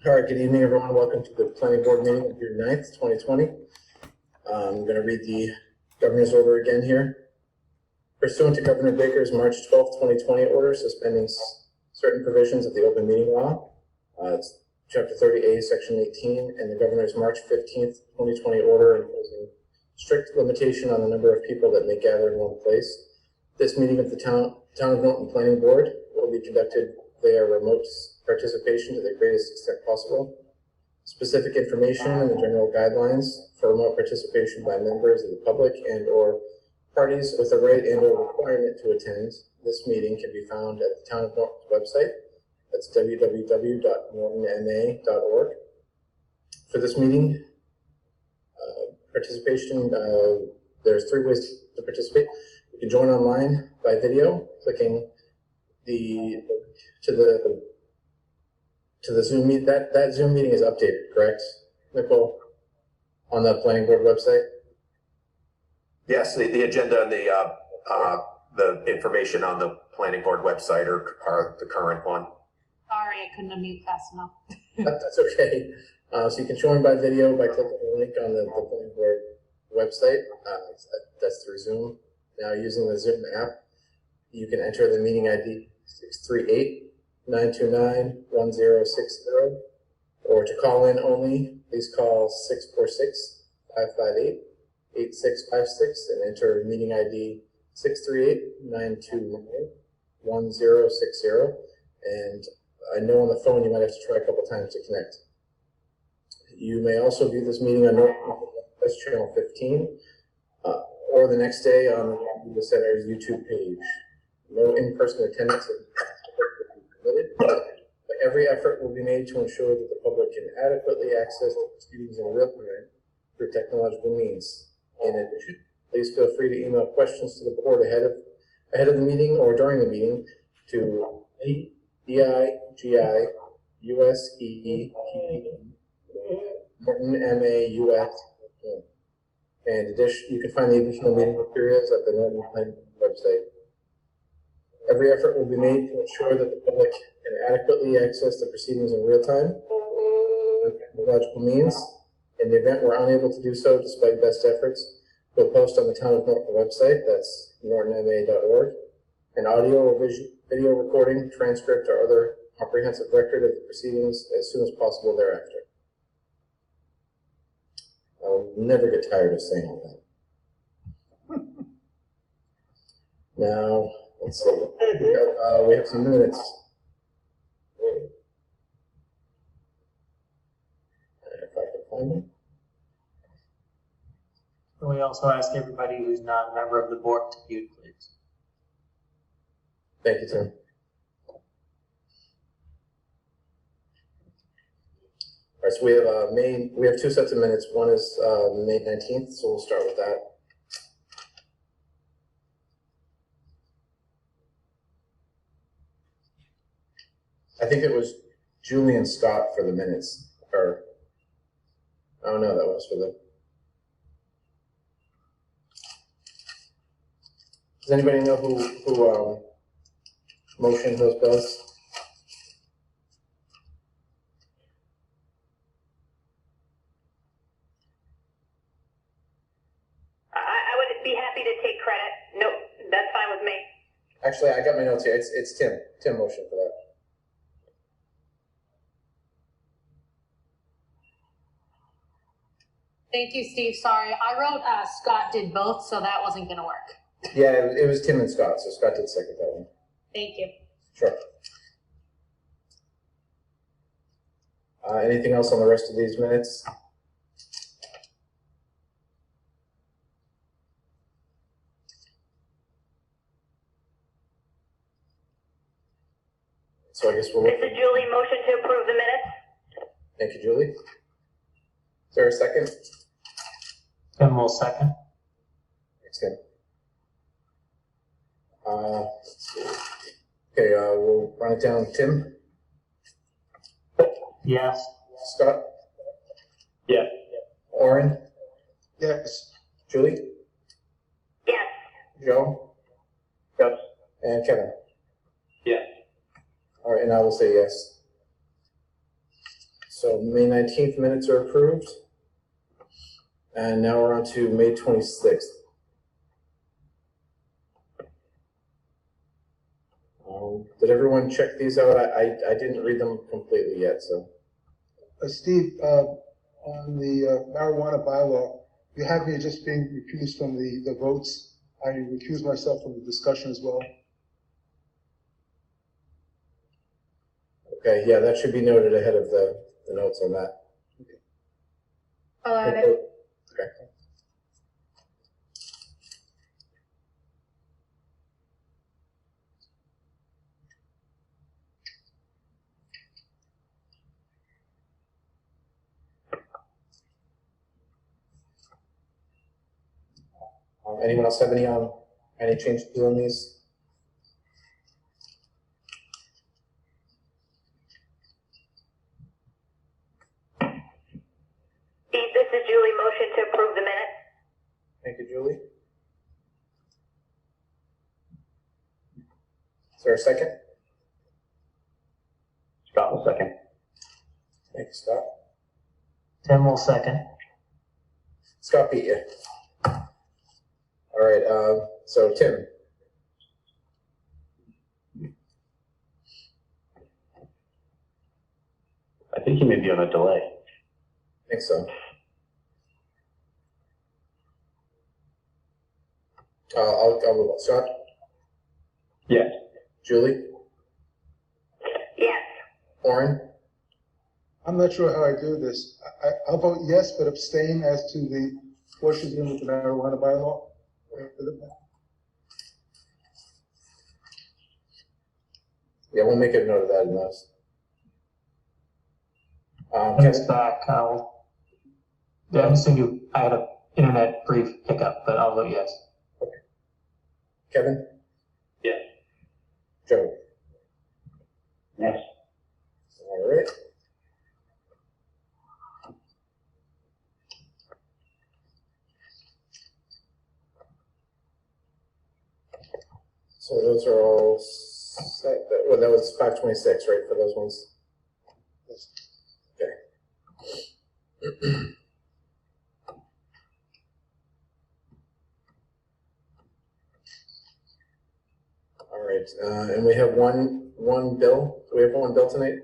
All right, good evening, everyone. Welcome to the planning board meeting of June 9th, 2020. I'm going to read the governor's order again here. Pursuant to Governor Baker's March 12th, 2020 order suspending certain provisions of the open meeting law, it's Chapter 30A, Section 18, and the governor's March 15th, 2020 order imposing strict limitation on the number of people that may gather in one place. This meeting of the Town of Norton Planning Board will be conducted via remote participation to the greatest extent possible. Specific information and the general guidelines for remote participation by members of the public and or parties with a right and or requirement to attend this meeting can be found at the Town of Norton's website. That's www.nortonma.org. For this meeting, participation, there's 3 ways to participate. You can join online by video, clicking to the Zoom meet. That Zoom meeting is updated, correct, Nicole, on the planning board website? Yes, the agenda and the information on the planning board website are the current one. Sorry, I couldn't unmute fast enough. That's okay. So you can join by video by clicking the link on the planning board website. That's through Zoom. Now, using the Zoom app, you can enter the meeting ID 638-929-1060, or to call in only, please call 646-558-8656 and enter meeting ID 638-929-1060. And I know on the phone you might have to try a couple times to connect. You may also view this meeting on Northwest Channel 15 or the next day on the Center's YouTube page. No in-person attendance is permitted, but every effort will be made to ensure that the public can adequately access the proceedings in real time through technological means. In addition, please feel free to email questions to the board ahead of the meeting or during the meeting to DIGIUSEE.NortonMAUS. And you can find the additional meeting materials at the Norton Planning website. Every effort will be made to ensure that the public can adequately access the proceedings in real time through technological means. In the event we're unable to do so despite best efforts, we'll post on the Town of Norton website, that's nortonma.org, an audio or video recording, transcript, or other comprehensive record of the proceedings as soon as possible thereafter. I'll never get tired of saying all that. Now, let's see. We have some minutes. If I can find them. And we also ask everybody who's not a member of the board to mute, please. Thank you, Tim. All right, so we have 2 sets of minutes. One is May 19th, so we'll start with that. I think it was Julie and Scott for the minutes, or oh no, that was for the. Does anybody know who motioned those bills? I would be happy to take credit. No, that's fine with me. Actually, I got my notes here. It's Tim. Tim motioned for that. Thank you, Steve. Sorry, I wrote Scott did both, so that wasn't going to work. Yeah, it was Tim and Scott, so Scott did second that one. Thank you. Sure. Anything else on the rest of these minutes? So I guess we'll look. This is Julie. Motion to approve the minutes. Thank you, Julie. Is there a second? Tim will second. Thanks, Tim. Okay, we'll run it down. Tim? Yes. Scott? Yeah. Oren? Yes. Julie? Yes. Joe? Yes. And Kevin? Yeah. All right, and I will say yes. So May 19th minutes are approved. And now we're on to May 26th. Did everyone check these out? I didn't read them completely yet, so. Steve, on the marijuana bylaw, you have me just being recused from the votes. I recuse myself from the discussion as well. Okay, yeah, that should be noted ahead of the notes on that. Okay. Anyone else have any changes on these? Steve, this is Julie. Motion to approve the minutes. Thank you, Julie. Is there a second? Scott will second. Thank you, Scott. Tim will second. Scott beat you. All right, so Tim. I think he may be on a delay. I think so. I'll move on. Scott? Yes. Julie? Yes. Orin? I'm not sure how I do this. I'll vote yes, but abstain as to the portions in with the marijuana bylaw. Yeah, we'll make a note of that in those. When it's Kevin? back, yeah, I'm assuming I had an internet brief hiccup, but I'll vote yes. Kevin? Yes. Joe? Yes. All right. So those are all set. Well, that was 526, right, for those ones? Yes. Okay. All right, and we have one bill. Do we have one bill tonight?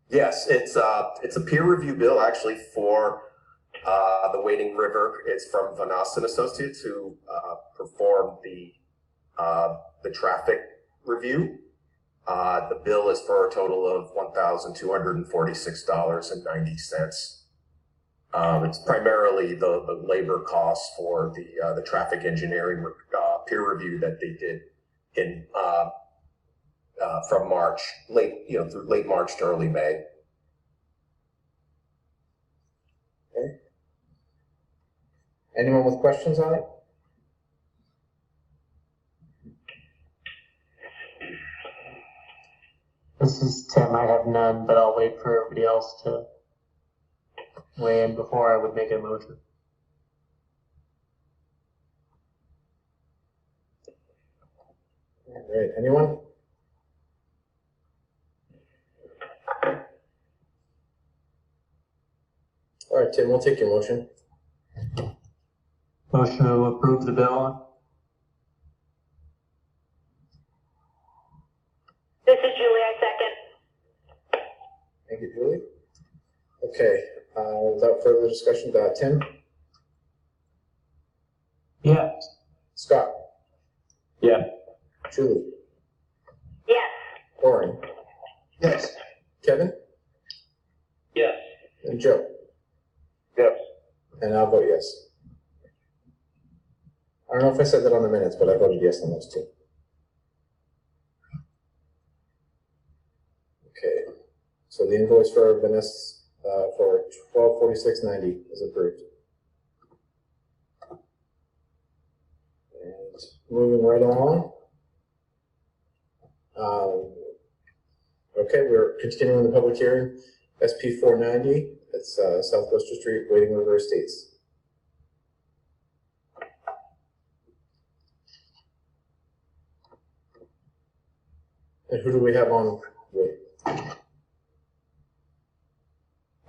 Yes, it's a peer review bill actually for the Wading River. It's from Vanas and Associates who performed the traffic review. The bill is for a total of $1,246.90. It's primarily the labor costs for the traffic engineering peer review that they did in from March, through late March to early May. Okay. Anyone with questions on it? This is Tim. I have none, but I'll wait for everybody else to weigh in before I would make a motion. All right, anyone? All right, Tim, we'll take your motion. Motion to approve the bill. This is Julie. I second. Thank you, Julie. Okay, without further discussion, Tim? Yeah. Scott? Yeah. Julie? Yes. Orin? Yes. Kevin? Yes. And Joe? Yes. And I'll vote yes. I don't know if I said that on the minutes, but I voted yes on those two. Okay, so the invoice for Venice for $1246.90 is approved. And moving right along. Okay, we're continuing the public hearing. SP 490. It's South Gloucester Street, Wading River Estates. And who do we have on? Wait.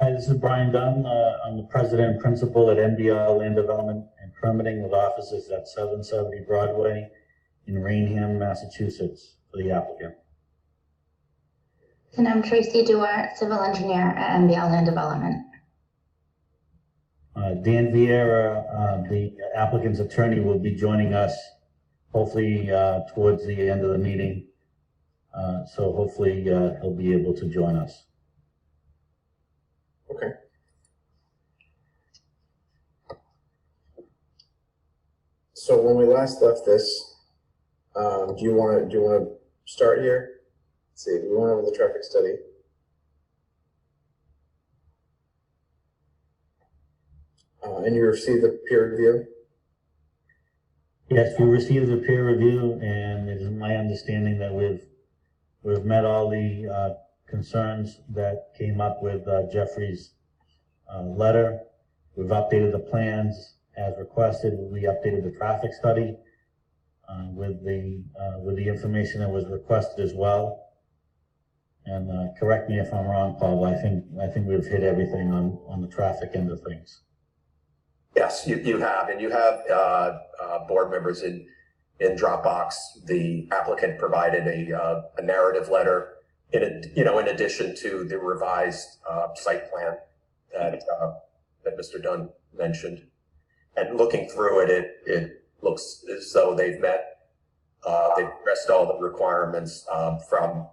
Hi, this is Brian Dunn. I'm the president and principal at NBR Land Development and Permitting with offices at 770 Broadway in Rainham, Massachusetts, for the applicant. And I'm Tracy Duart, civil engineer at NBL Land Development. Dan Vieira, the applicant's attorney, will be joining us hopefully towards the end of the meeting. So hopefully he'll be able to join us. Okay. So when we last left this, do you want to start here? Let's see, we went over the traffic study. And you received the peer review? Yes, we received the peer review, and it is my understanding that we've met all the concerns that came up with Jeffrey's letter. We've updated the plans as requested. We updated the traffic study with the information that was requested as well. And correct me if I'm wrong, Paul, but I think we've hit everything on the traffic end of things. Yes, you have, and you have board members in Dropbox. The applicant provided a narrative letter in addition to the revised site plan that Mr. Dunn mentioned. And looking through it, it looks as though they've addressed all the requirements from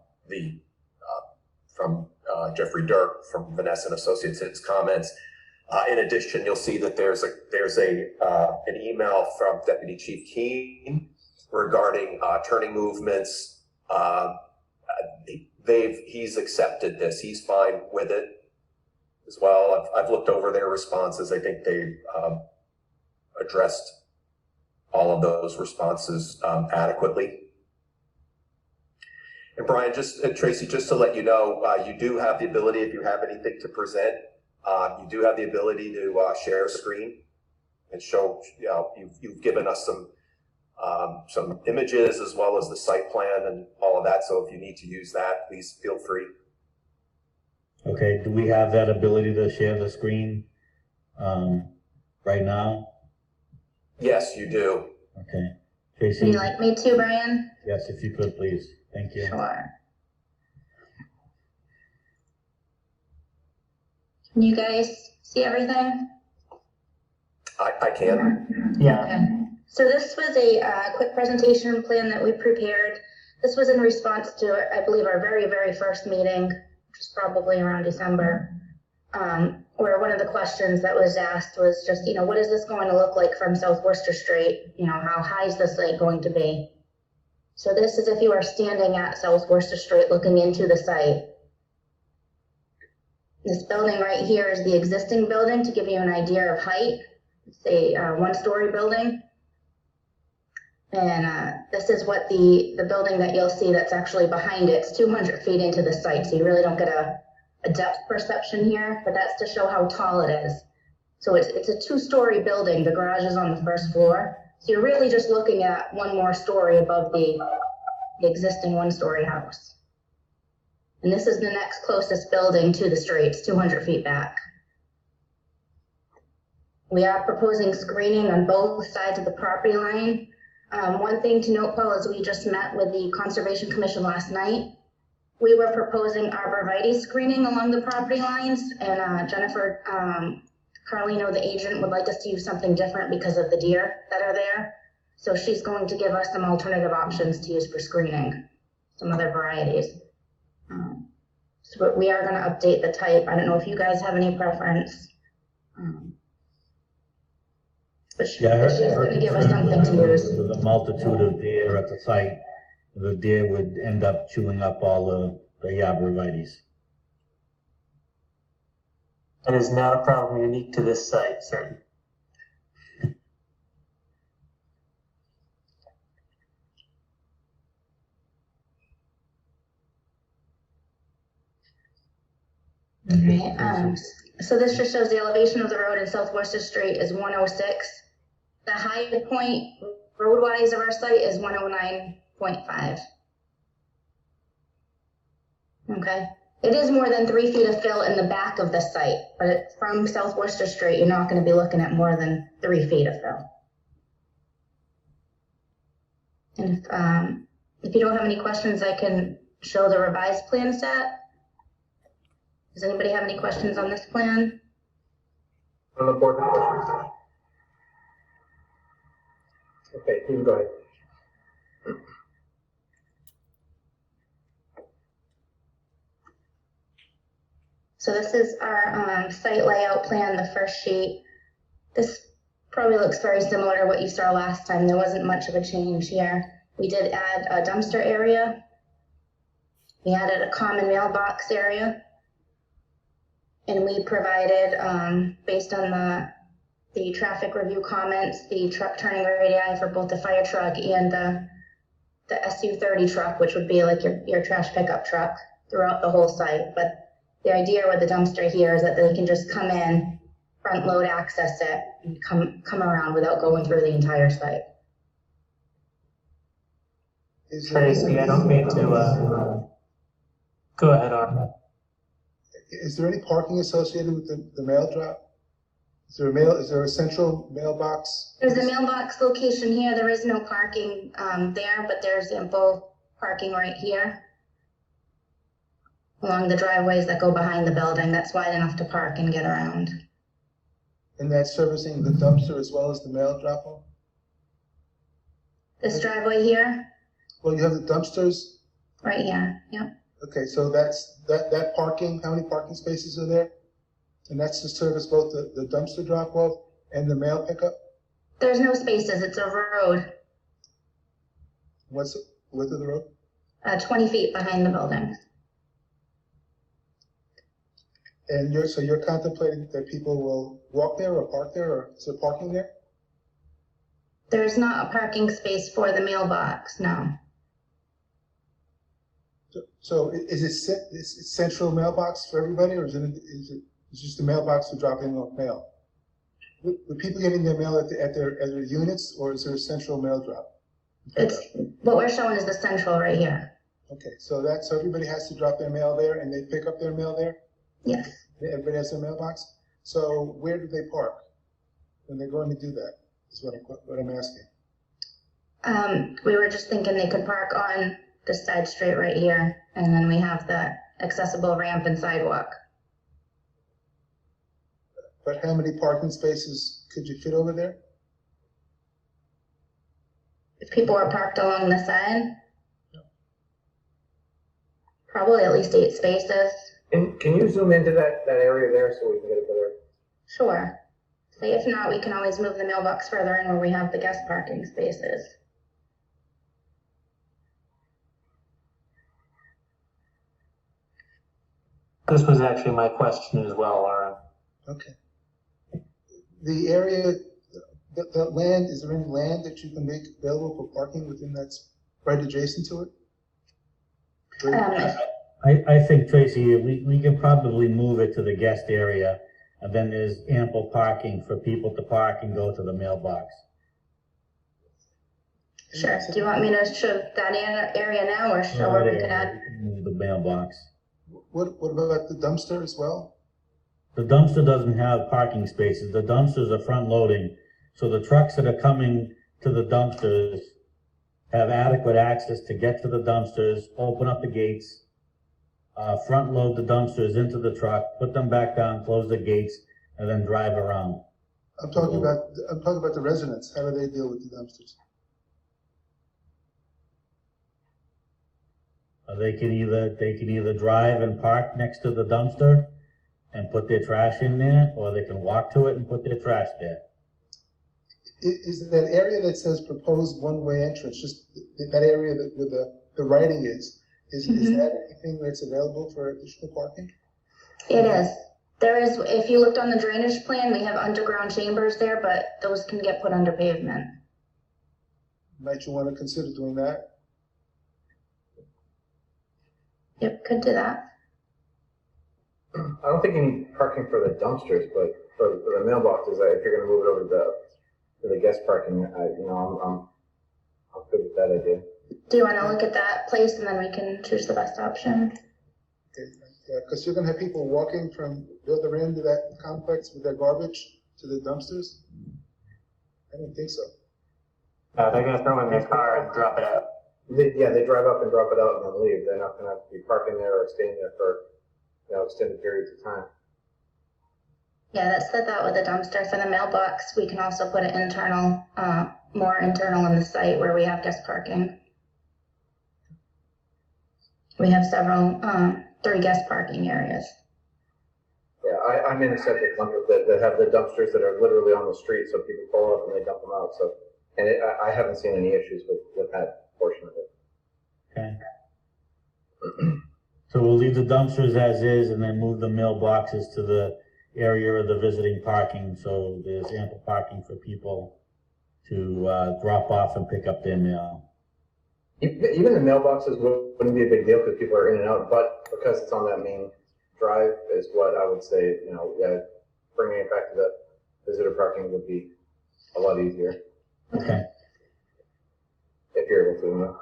Jeffrey Dirk from Vanessa and Associates in his comments. In addition, you'll see that there's an email from Deputy Chief Keene regarding turning movements. He's accepted this. He's fine with it as well. I've looked over their responses. I think they addressed all of those responses adequately. And Brian, Tracy, just to let you know, you do have the ability, if you have anything to present, you do have the ability to share a screen and show, you've given us some images as well as the site plan and all of that. So if you need to use that, please feel free. Okay, do we have that ability to share the screen right now? Yes, you do. Okay. Tracy? Would you like me to, Brian? Yes, if you could, please. Thank you. Sure. Can you guys see everything? I can. Yeah. Okay. So this was a quick presentation plan that we prepared. This was in response to, I believe, our very, very first meeting, which was probably around December, where one of the questions that was asked was just, what is this going to look like from South Worcester Street? How high is the site going to be? So this is if you are standing at South Worcester Street looking into the site. This building right here is the existing building to give you an idea of height. It's a one-story building. And this is what the building that you'll see that's actually behind it. It's 200 feet into the site, so you really don't get a depth perception here, but that's to show how tall it is. So it's a two-story building. The garage is on the first floor. So you're really just looking at one more story above the existing one-story house. And this is the next closest building to the street. It's 200 feet back. We are proposing screening on both sides of the property line. One thing to note, Paul, is we just met with the Conservation Commission last night. We were proposing arborvitae screening along the property lines, and Jennifer Carlino, the agent, would like us to use something different because of the deer that are there. So she's going to give us some alternative options to use for screening, some other varieties. So we are going to update the type. I don't know if you guys have any preference. But she's going to give us something to use. With a multitude of deer at the site, the deer would end up chewing up all the arborvitaes. That is not a problem unique to this site, certainly. Okay, so this just shows the elevation of the road in South Worcester Street is 106. The high point road-wise of our site is 109.5. Okay, It is more than 3 feet of fill in the back of the site, but from South Worcester Street, you're not gonna be looking at more than 3 feet of fill. And if you don't have any questions, I can show the revised plan set. Does anybody have any questions on this plan? On the board, questions? Okay, you can go ahead. So this is our site layout plan, the first sheet. This probably looks very similar to what you saw last time. There wasn't much of a change here. We did add a dumpster area. We added a common mailbox area. And we provided, based on the traffic review comments, the truck turning radii for both the fire truck and the SU-30 truck, which would be like your trash pickup truck throughout the whole site. But the idea with the dumpster here is that they can just come in, front load access it, and come around without going through the entire site. Tracy, I don't mean to, go ahead, Armin. Is there any parking associated with the mail drop? Is there a central mailbox? There's a mailbox location here. There is no parking there, but there's ample parking right here along the driveways that go behind the building. That's wide enough to park and get around. And that's servicing the dumpster as well as the mail drop off? This driveway here, Well, you have the dumpsters. right here, yep. Okay, so that's that parking, how many parking spaces are there? And that's to service both the dumpster drop off and the mail pickup? There's no spaces, it's a road, What's the width of the road? 20 feet behind the building. And you're contemplating that people will walk there or park there, or is there parking there? There's not a parking space for the mailbox, no. So is it central mailbox for everybody, or is it just a mailbox for dropping off mail? The people getting their mail at their units, or is there a central mail drop? It's, what we're showing is the central right here. Okay, so everybody has to drop their mail there and they pick up their mail there? Yes. Everybody has their mailbox? So where do they park when they're going to do that, is what I'm asking. We were just thinking they could park on this side street right here, and then we have the accessible ramp and sidewalk. But how many parking spaces could you fit over there? If people are parked along the side, probably at least 8 spaces. And can you zoom into that area there so we can get a better? Sure. So if not, we can always move the mailbox further in where we have the guest parking spaces. This was actually my question as well, Aaron. Okay. The area, the land, is there any land that you can make available for parking within that's right adjacent to it? I think, Tracy, we can probably move it to the guest area, and then there's ample parking for people to park and go to the mailbox. Sure. Do you want me to show that area now, or show where we could add? Move the mailbox. What about the dumpster as well? The dumpster doesn't have parking spaces. The dumpsters are front loading, so the trucks that are coming to the dumpsters have adequate access to get to the dumpsters, open up the gates, front load the dumpsters into the truck, put them back down, close the gates, and then drive around. I'm talking about the residents. How do they deal with the dumpsters? They can either drive and park next to the dumpster and put their trash in there, or they can walk to it and put their trash there. Is that area that says proposed one-way entrance, just that area where the writing is that anything that's available for additional parking? It is. There is, if you looked on the drainage plan, we have underground chambers there, but those can get put under pavement. Might you want to consider doing that? Yep, could do that. I don't think you need parking for the dumpsters, but for the mailboxes, if you're gonna move it over to the guest parking, I'm good with that idea. Do you want to look at that place and then we can choose the best option? Okay. Yeah, because you're gonna have people walking from the other end of that complex with their garbage to the dumpsters? I don't think so. They're gonna throw in their car and drop it out. They drive up and drop it out and then leave. They're not gonna be parking there or staying there for, extended periods of time. Yeah, that's the thought with the dumpster. For the mailbox, we can also put it internal, more internal on the site where we have guest parking. We have several, 3 guest parking areas. Yeah, I'm in a septic one that have the dumpsters that are literally on the street, so people pull up and they dump them out, so, and I haven't seen any issues with that portion of it. Okay. So we'll leave the dumpsters as is and then move the mailboxes to the area of the visiting parking, so there's ample parking for people to drop off and pick up their mail. Even the mailboxes wouldn't be a big deal because people are in and out, but because it's on that main drive is what I would say, bringing it back to the visitor parking would be a lot easier. Okay. If you're able to.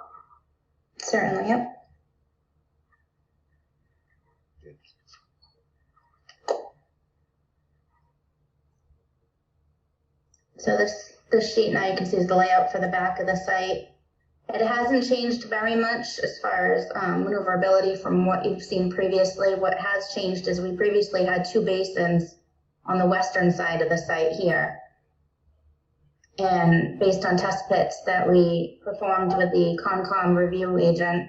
Certainly, yep. So this sheet now you can see is the layout for the back of the site. It hasn't changed very much as far as maneuverability from what you've seen previously. What has changed is we previously had 2 basins on the western side of the site here. And based on test pits that we performed with the Concom review agent,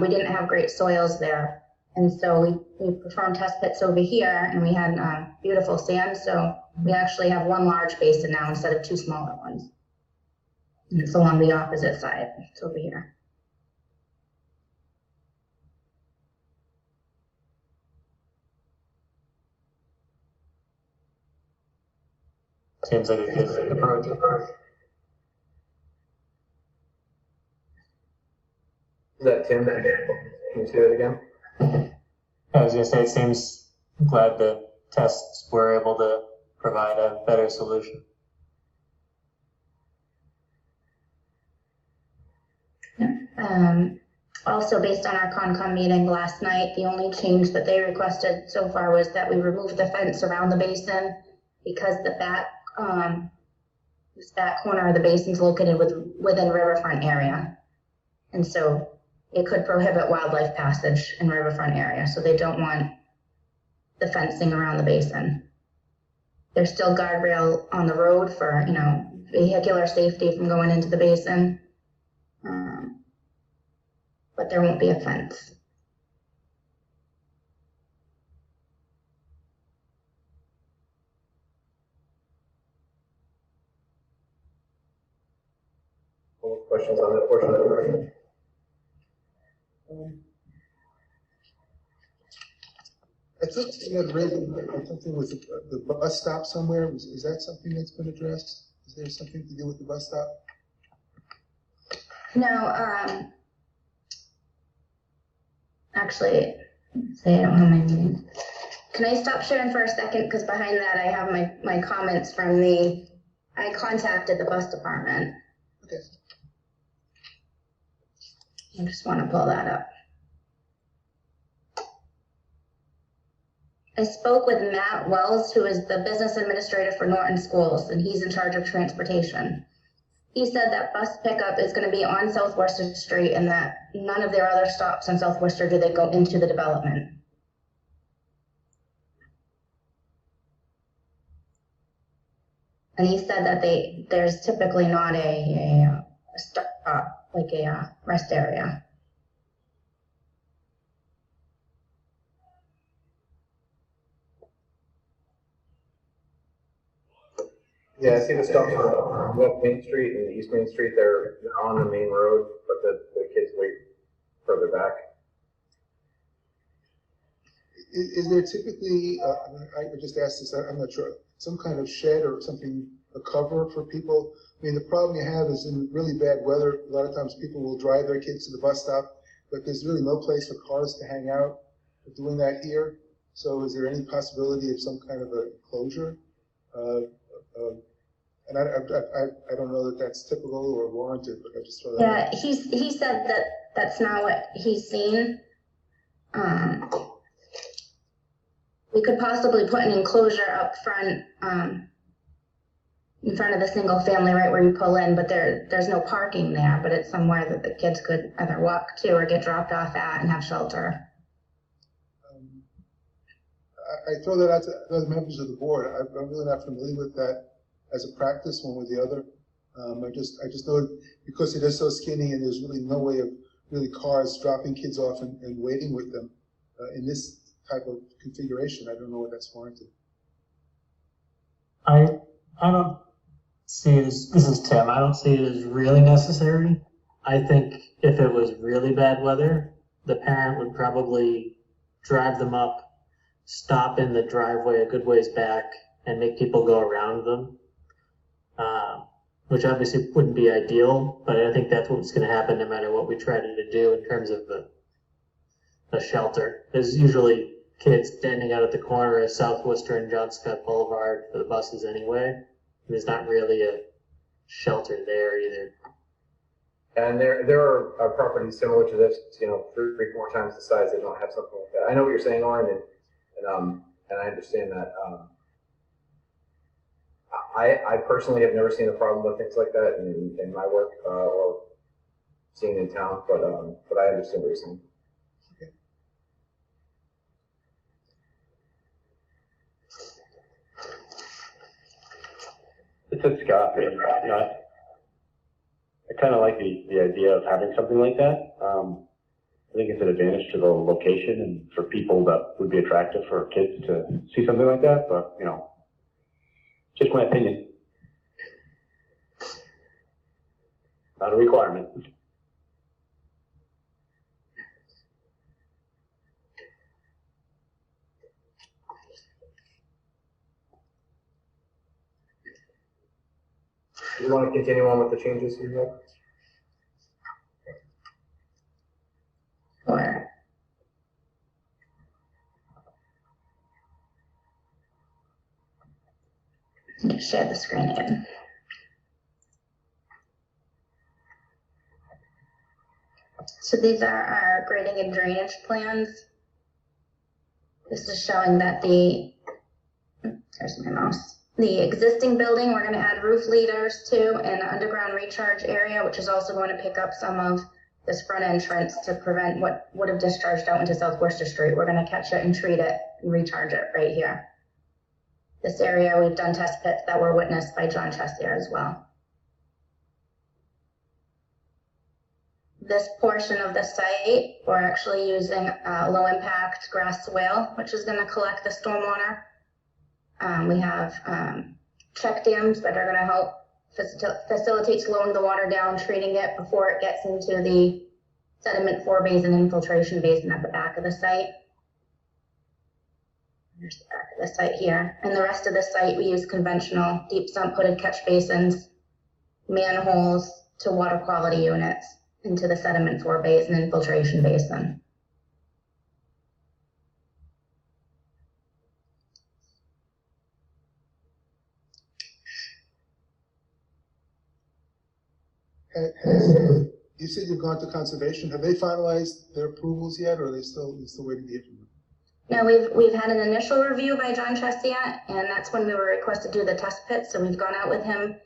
we didn't have great soils there. And so we performed test pits over here and we had beautiful sand. So we actually have 1 large basin now instead of 2 smaller ones. And it's along the opposite side. It's over here. Seems like a good approach. Is that Tim? Can you say that again? I was gonna say, it seems glad the tests were able to provide a better solution. Also, based on our Concom meeting last night, the only change that they requested so far was that we remove the fence around the basin because the back, this back corner of the basin is located within riverfront area. And so it could prohibit wildlife passage in riverfront area. So they don't want the fencing around the basin. There's still guardrail on the road for, vehicular safety from going into the basin. But there won't be a fence. Questions on that portion of the question? I thought you had raised something with the bus stop somewhere. Is that something that's been addressed? Is there something to do with the bus stop? No, actually, say I don't have my meeting. Can I stop sharing for a second? Because behind that I have my comments from I contacted the bus department. Okay. I just want to pull that up. I spoke with Matt Wells, who is the business administrator for Norton Schools, and he's in charge of transportation. He said that bus pickup is going to be on South Worcester Street and that none of their other stops on South Worcester do they go into the development. And he said that there's typically not a stop, like a rest area. Yeah, I see the stops on West Main Street and East Main Street. They're on the main road, but the kids wait further back. Is there typically, I just asked this, I'm not sure, some kind of shed or something, a cover for people? I mean, the problem you have is in really bad weather, a lot of times people will drive their kids to the bus stop, but there's really no place for cars to hang out. We're doing that here. So is there any possibility of some kind of a closure? And I don't know that that's typical or warranted, but I just throw that out. Yeah, he said that that's not what he's seen. we could possibly put an enclosure up front, in front of the single family right where you pull in, but there's no parking there, but it's somewhere that the kids could either walk to or get dropped off at and have shelter. I throw that out to other members of the board. I'm really not familiar with that as a practice, one with the other. I just know because it is so skinny and there's really no way of really cars dropping kids off and waiting with them in this type of configuration. I don't know what that's warranted. I don't see it as, this is Tim, I don't see it as really necessary. I think if it was really bad weather, the parent would probably drive them up, stop in the driveway a good ways back, and make people go around them. Which obviously wouldn't be ideal, but I think that's what's going to happen no matter what we try to do in terms of the shelter. There's usually kids standing out at the corner of Southwestern and John Scott Boulevard for the buses anyway. There's not really a shelter there either. And there are properties similar to this, you know, 3, 4 times the size that don't have something like that. I know what you're saying, Lauren, and I understand that. I personally have never seen a problem with things like that in my work or seen in town, but I understand what you're saying. Okay. It's a Scott. You know, I kind of like the idea of having something like that. I think it's an advantage to the location and for people that would be attractive for kids to see something like that, but, you know, just my opinion. Not a requirement. You want to continue on with the changes you have? Or just share the screen again. So these are our grading and drainage plans. This is showing that there's my mouse. The existing building, we're going to add roof leaders to and an underground recharge area, which is also going to pick up some of this front entrance to prevent what would have discharged out into South Worcester Street. We're going to catch it and treat it and recharge it right here. This area, we've done test pits that were witnessed by John Chessier as well. This portion of the site, we're actually using low impact grass swale, which is going to collect the stormwater. We have check dams that are going to help facilitate slowing the water down, treating it before it gets into the sediment forebasin infiltration basin at the back of the site. There's the back of the site here. And the rest of the site, we use conventional deep sump hooded catch basins, manholes to water quality units into the sediment forebasin infiltration basin. You said you've gone to conservation. Have they finalized their approvals yet, or are they still waiting to hear from you? No, we've had an initial review by John Chessier, and that's when we were requested to do the test pit. So we've gone out with him.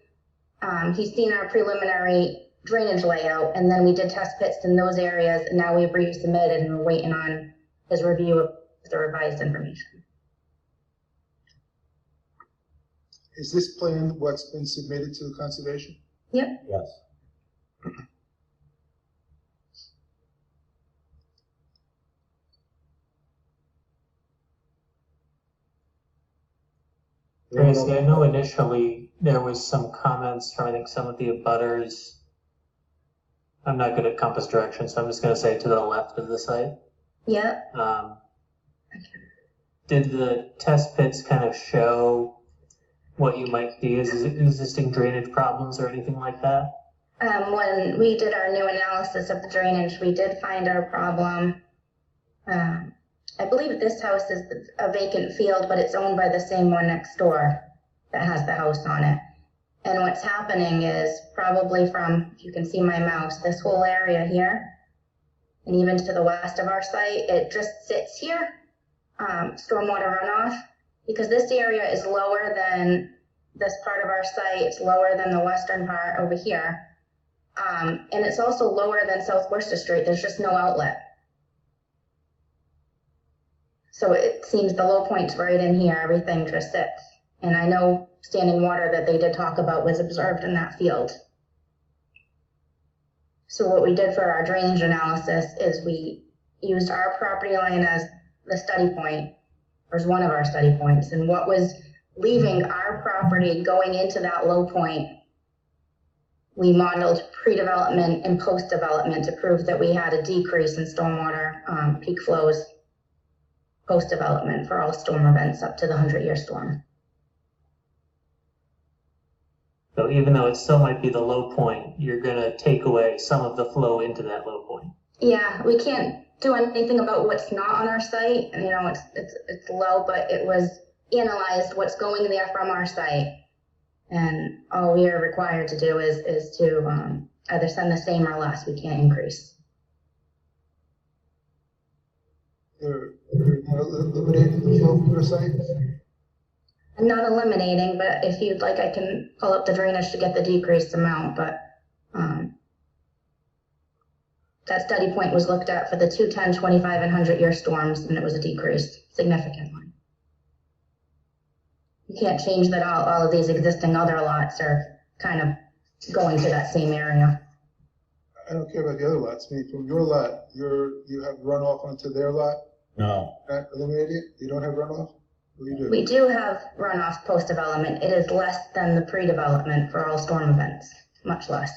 He's seen our preliminary drainage layout, and then we did test pits in those areas, and now we've resubmitted and we're waiting on his review of the revised information. Is this plan what's been submitted to the conservation? Yep. Yes. Tracy, I know initially there was some comments from, I think, some of the abutters. I'm not good at compass direction, so I'm just going to say to the left of the site. Yep. Did the test pits kind of show what you might see as existing drainage problems or anything like that? When we did our new analysis of the drainage, we did find our problem. I believe this house is a vacant field, but it's owned by the same one next door that has the house on it. And what's happening is probably from, if you can see my mouse, this whole area here, and even to the west of our site, it just sits here stormwater runoff, because this area is lower than this part of our site, it's lower than the western part over here. And it's also lower than South Worcester Street, there's just no outlet. So it seems the low point's right in here, everything just sits. And I know standing water that they did talk about was observed in that field. So what we did for our drainage analysis is we used our property line as the study point, or as one of our study points, and what was leaving our property going into that low point. We modeled pre-development and post-development to prove that we had a decrease in stormwater peak flows post-development for all storm events up to the 100-year storm. So even though it still might be the low point, you're gonna take away some of the flow into that low point. Yeah, we can't do anything about what's not on our site. You know, it's low, but it was analyzed what's going there from our site. And all we are required to do is to either send the same or less. We can't increase. They're not eliminating the flow from your site? I'm not eliminating, but if you'd like, I can pull up the drainage to get the decreased amount, but that study point was looked at for the 210, 25, and 100-year storms, and it was a decrease, significant one. You can't change that all of these existing other lots are kind of going to that same area. I don't care about the other lots. I mean, from your lot, you have runoff onto their lot? No, Not eliminated? You don't have runoff? What do you do? We do have runoff post-development. It is less than the pre-development for all storm events, much less.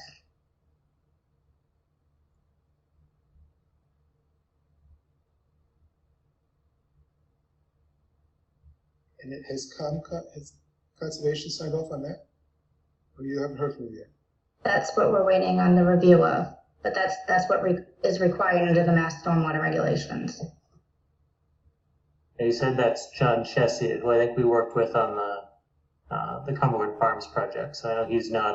And it has conservation signed off on that? Or you haven't heard from them yet? That's what we're waiting on the review of, but that's what is required under the Mass Stormwater Regulations. You said that's John Chessie, who I think we worked with on the Cumberland Farms project. So I know he's not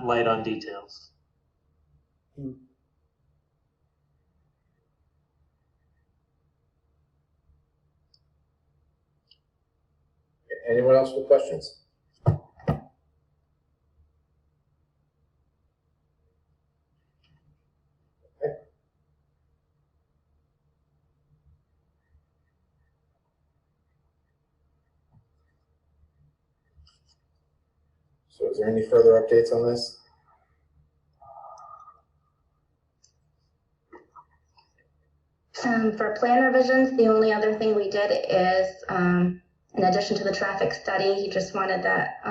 light on details. Anyone else with questions? Okay. So is there any further updates on this? For plan revisions, the only other thing we did is, in addition to the traffic study, he just wanted that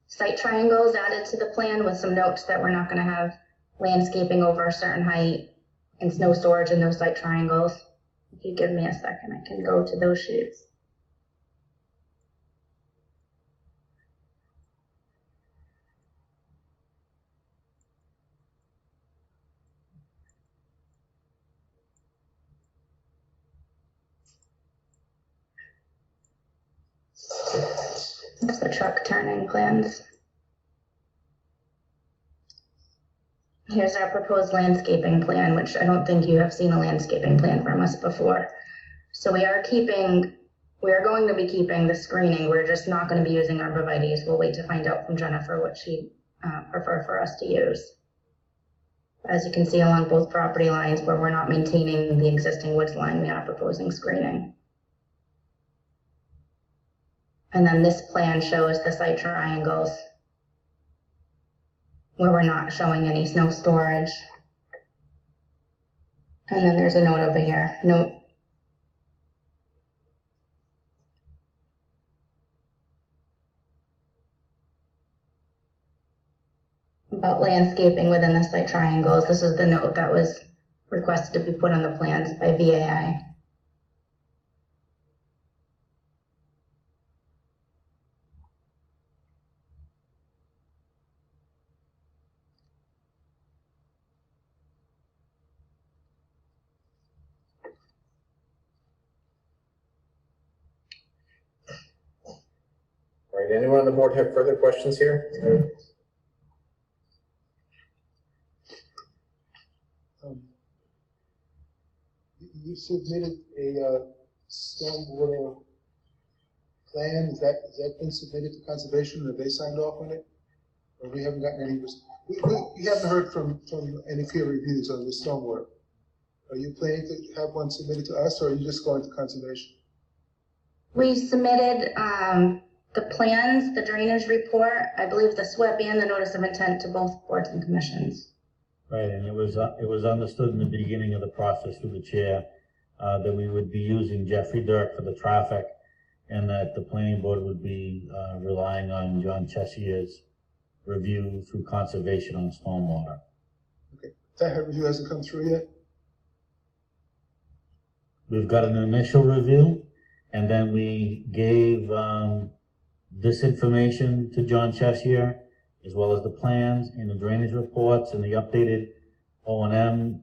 site triangles added to the plan with some notes that we're not going to have landscaping over a certain height and snow storage in those site triangles. If you give me a second, I can go to those sheets. That's the truck turning plans. Here's our proposed landscaping plan, which I don't think you have seen a landscaping plan from us before. So we are going to be keeping the screening. We're just not going to be using arborvitaes. We'll wait to find out from Jennifer what she'd prefer for us to use. As you can see along both property lines where we're not maintaining the existing woods line, we are proposing screening. And then this plan shows the site triangles where we're not showing any snow storage. And then there's a note over here, note about landscaping within the site triangles. This is the note that was requested to be put on the plans by VAI. All right, anyone on the board have further questions here? You submitted a stormwater plan? Is that been submitted to conservation? Have they signed off on it? Or we haven't gotten any, we haven't heard from any peer reviews on the stormwater. Are you planning to have one submitted to us, or are you just going to conservation? We submitted the plans, the drainage report, I believe the SWIP and the notice of intent to both boards and commissions. Right, and it was understood in the beginning of the process through the chair that we would be using Jeffrey Dirk for the traffic, and that the planning board would be relying on John Cheshires' review through conservation on stormwater. Okay, that review hasn't come through yet? We've got an initial review, and then we gave this information to John Cheshire, as well as the plans and the drainage reports and the updated O&M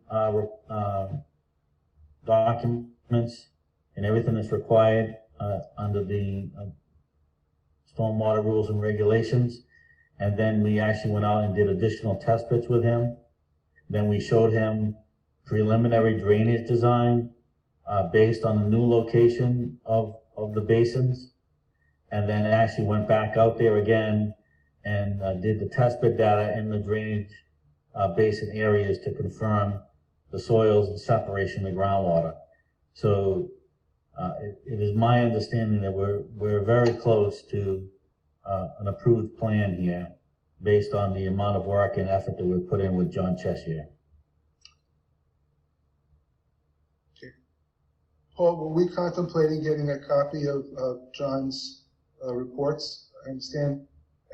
documents and everything that's required under the stormwater rules and regulations. And then we actually went out and did additional test pits with him. Then we showed him preliminary drainage design based on the new location of the basins. And then actually went back out there again and did the test pit data in the drainage basin areas to confirm the soils and separation of the groundwater. So it is my understanding that we're very close to an approved plan here based on the amount of work and effort that we've put in with John Cheshire. Okay. Paul, were we contemplating getting a copy of John's reports? I understand.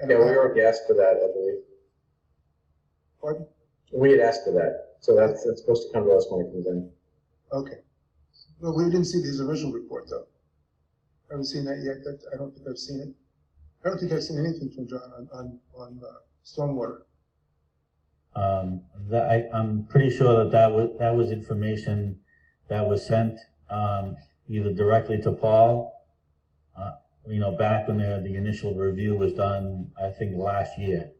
Yeah, we already asked for that, I believe. Pardon? We had asked for that, so that's supposed to come to us when it comes in. Okay. Well, we didn't see his original report, though. I haven't seen that yet. I don't think I've seen it. I don't think I've seen anything from John on stormwater. I'm pretty sure that was information that was sent either directly to Paul, back when the initial review was done, I think last year.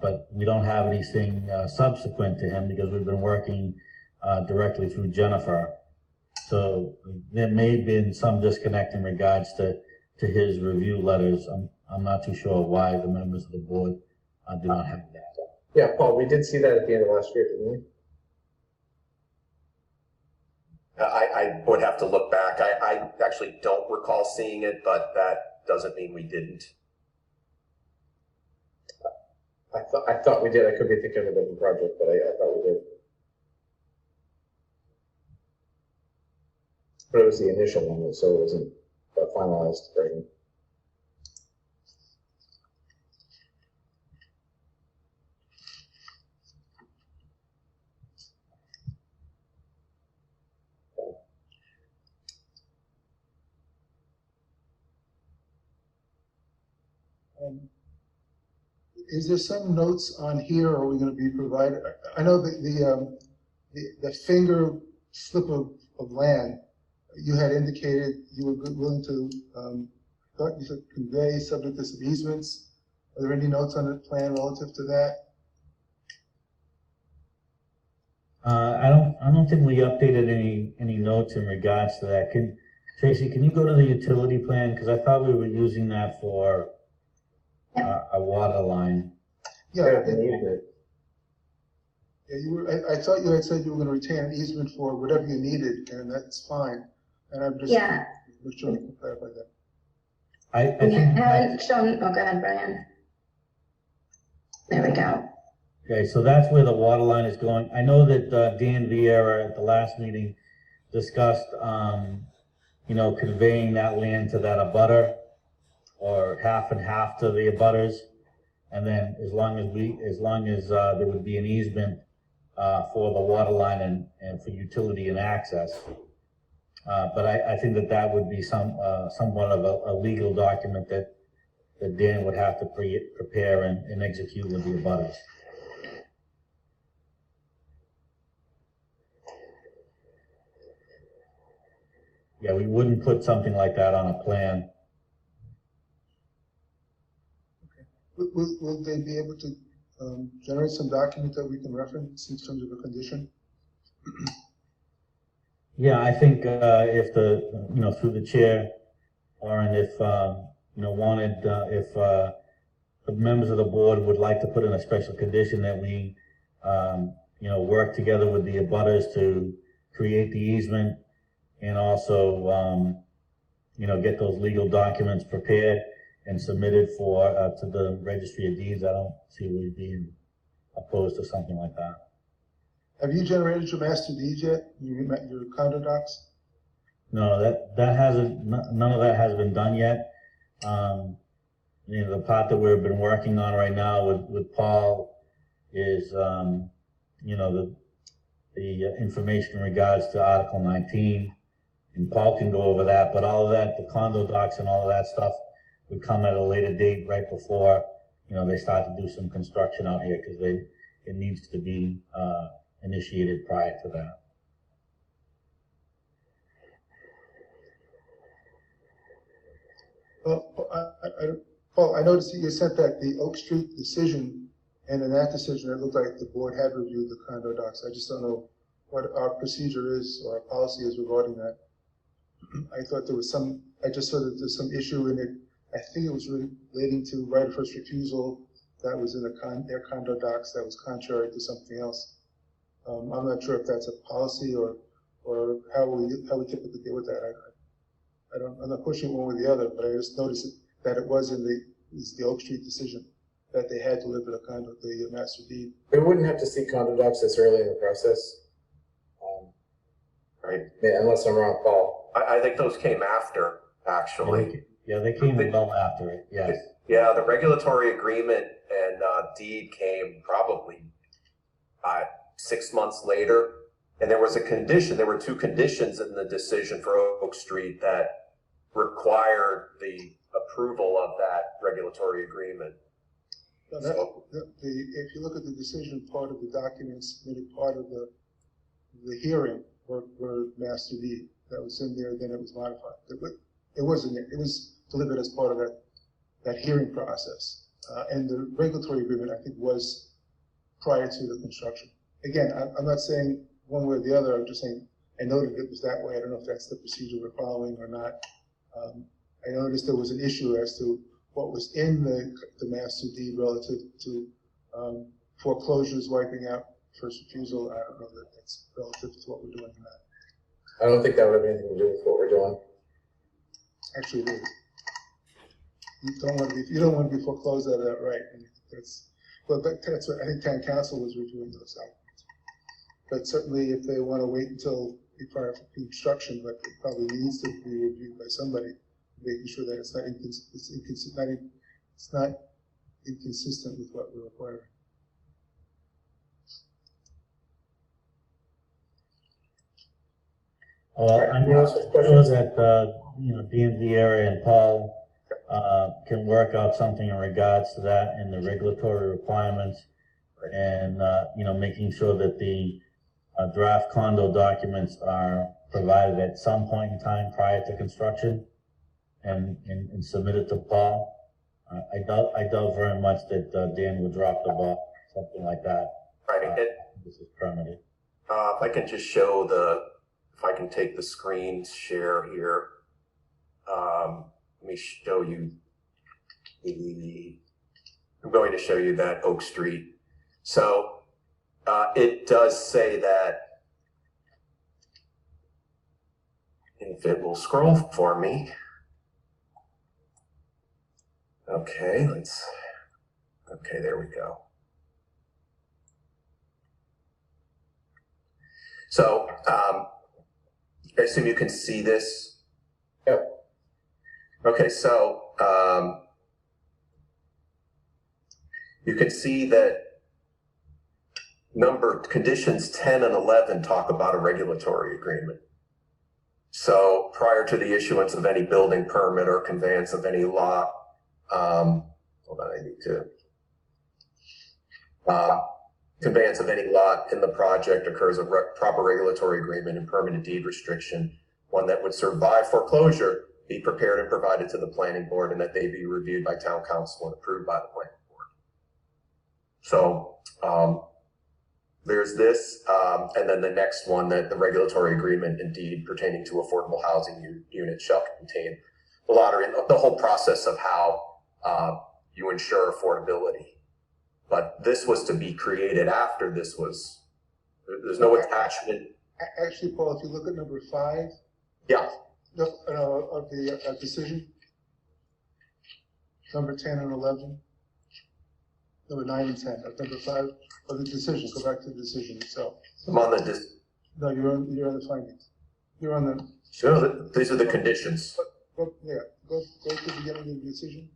But we don't have anything subsequent to him because we've been working directly through Jennifer. So there may have been some disconnect in regards to his review letters. I'm not too sure why the members of the board do not have that. Yeah, Paul, we did see that at the end of last year, didn't we? I would have to look back. I actually don't recall seeing it, but that doesn't mean we didn't. I thought we did. I could be thinking of a different project, but I thought we did. But it was the initial one, so it wasn't finalized version. Is there some notes on here, or are we going to be provided? I know that the finger slip of land, you had indicated you were willing to thought you said convey subject to some easements. Are there any notes on the plan relative to that? I don't think we updated any notes in regards to that. Tracy, can you go to the utility plan? Because I thought we were using that for a water line. Yeah, Yeah, you were. I thought you had said you were going to retain an easement for whatever you needed, and that's fine. And I'm just sure to clarify that. I think haven't shown, oh, go ahead, Brian. There we go. Okay, so that's where the water line is going. I know that Dan Vieira at the last meeting discussed, conveying that land to that abutter, or half and half to the abutters, and then as long as there would be an easement for the water line and for utility and access. But I think that would be somewhat of a legal document that Dan would have to prepare and execute with the abutters. Yeah, we wouldn't put something like that on a plan. Will they be able to generate some document that we can reference in terms of a condition? Yeah, I think, if through the chair, Lauren, if, if, the members of the board would like to put in a special condition that we, work together with the abutters to create the easement and also, get those legal documents prepared and submitted to the registry of deeds, I don't see we being opposed to something like that. Have you generated your master deeds yet? Your condo docs? No, that hasn't, none of that has been done yet. The part that we've been working on right now with Paul is, the information in regards to Article 19. And Paul can go over that, but all of that, the condo docs and all of that stuff would come at a later date, right before, they start to do some construction out here, because it needs to be, initiated prior to that. Paul, I noticed that you sent back the Oak Street decision, and in that decision, it looked like the board had reviewed the condo docs. I just don't know what our procedure is or our policy is regarding that. I thought there was I just saw that there's some issue in it. I think it was relating to right of first refusal that was in their condo docs that was contrary to something else. I'm not sure if that's a policy or how we typically deal with that. I'm not pushing one or the other, but I just noticed that it was in the Oak Street decision that they had delivered the master deed. We wouldn't have to see condo docs this early in the process. Right. Yeah, unless I'm wrong, Paul. I think those came after, actually. Yeah, they came well after it, yes. Yeah, the regulatory agreement and deed came probably 6 months later. And there was a condition, there were two conditions in the decision for Oak Street that required the approval of that regulatory agreement. Now if you look at the decision, part of the documents, part of the hearing were master deed that was in there, then it was modified. It wasn't there. It was delivered as part of that hearing process. And the regulatory agreement, I think, was prior to the construction. Again, I'm not saying one way or the other. I'm just saying I noted it was that way. I don't know if that's the procedure we're following or not. I noticed there was an issue as to what was in the master deed relative to foreclosures wiping out first refusal. I don't know that that's relative to what we're doing in that. I don't think that would have anything to do with what we're doing. Actually, it is. You don't want to be foreclosed out of that right. And that's what I think town council was reviewing those documents. But certainly, if they want to wait until prior to construction, but it probably needs to be reviewed by somebody, making sure that it's not inconsistent with what we're requiring. Well, I know that, DMV area and Paul can work out something in regards to that and the regulatory requirements and, making sure that the draft condo documents are provided at some point in time prior to construction and submitted to Paul. I doubt very much that Dan would drop the ball, something like that. Right. This is permitted. If I can just show if I can take the screen share here. Let me show you I'm going to show you that Oak Street. So it does say that, if it will scroll for me. Okay, there we go. So I assume you can see this. Yep. Okay, so you can see that conditions 10 and 11 talk about a regulatory agreement. So prior to the issuance of any building permit or conveyance of any lot, hold on, I need to, conveyance of any lot in the project occurs a proper regulatory agreement and permanent deed restriction, one that would survive foreclosure, be prepared and provided to the planning board, and that they be reviewed by town council and approved by the planning board. So there's this, and then the next one, that the regulatory agreement indeed pertaining to affordable housing units shall contain the lottery, and the whole process of how you ensure affordability. But this was to be created after this was, there's no attachment. Actually, Paul, if you look at number 5. Yeah. Of the decision, number 10 and 11, number 9 and 10, number 5 of the decision. Go back to the decision itself. I'm on the No, you're on the findings. You're on the. no, these are the conditions. Go to the beginning of the decision.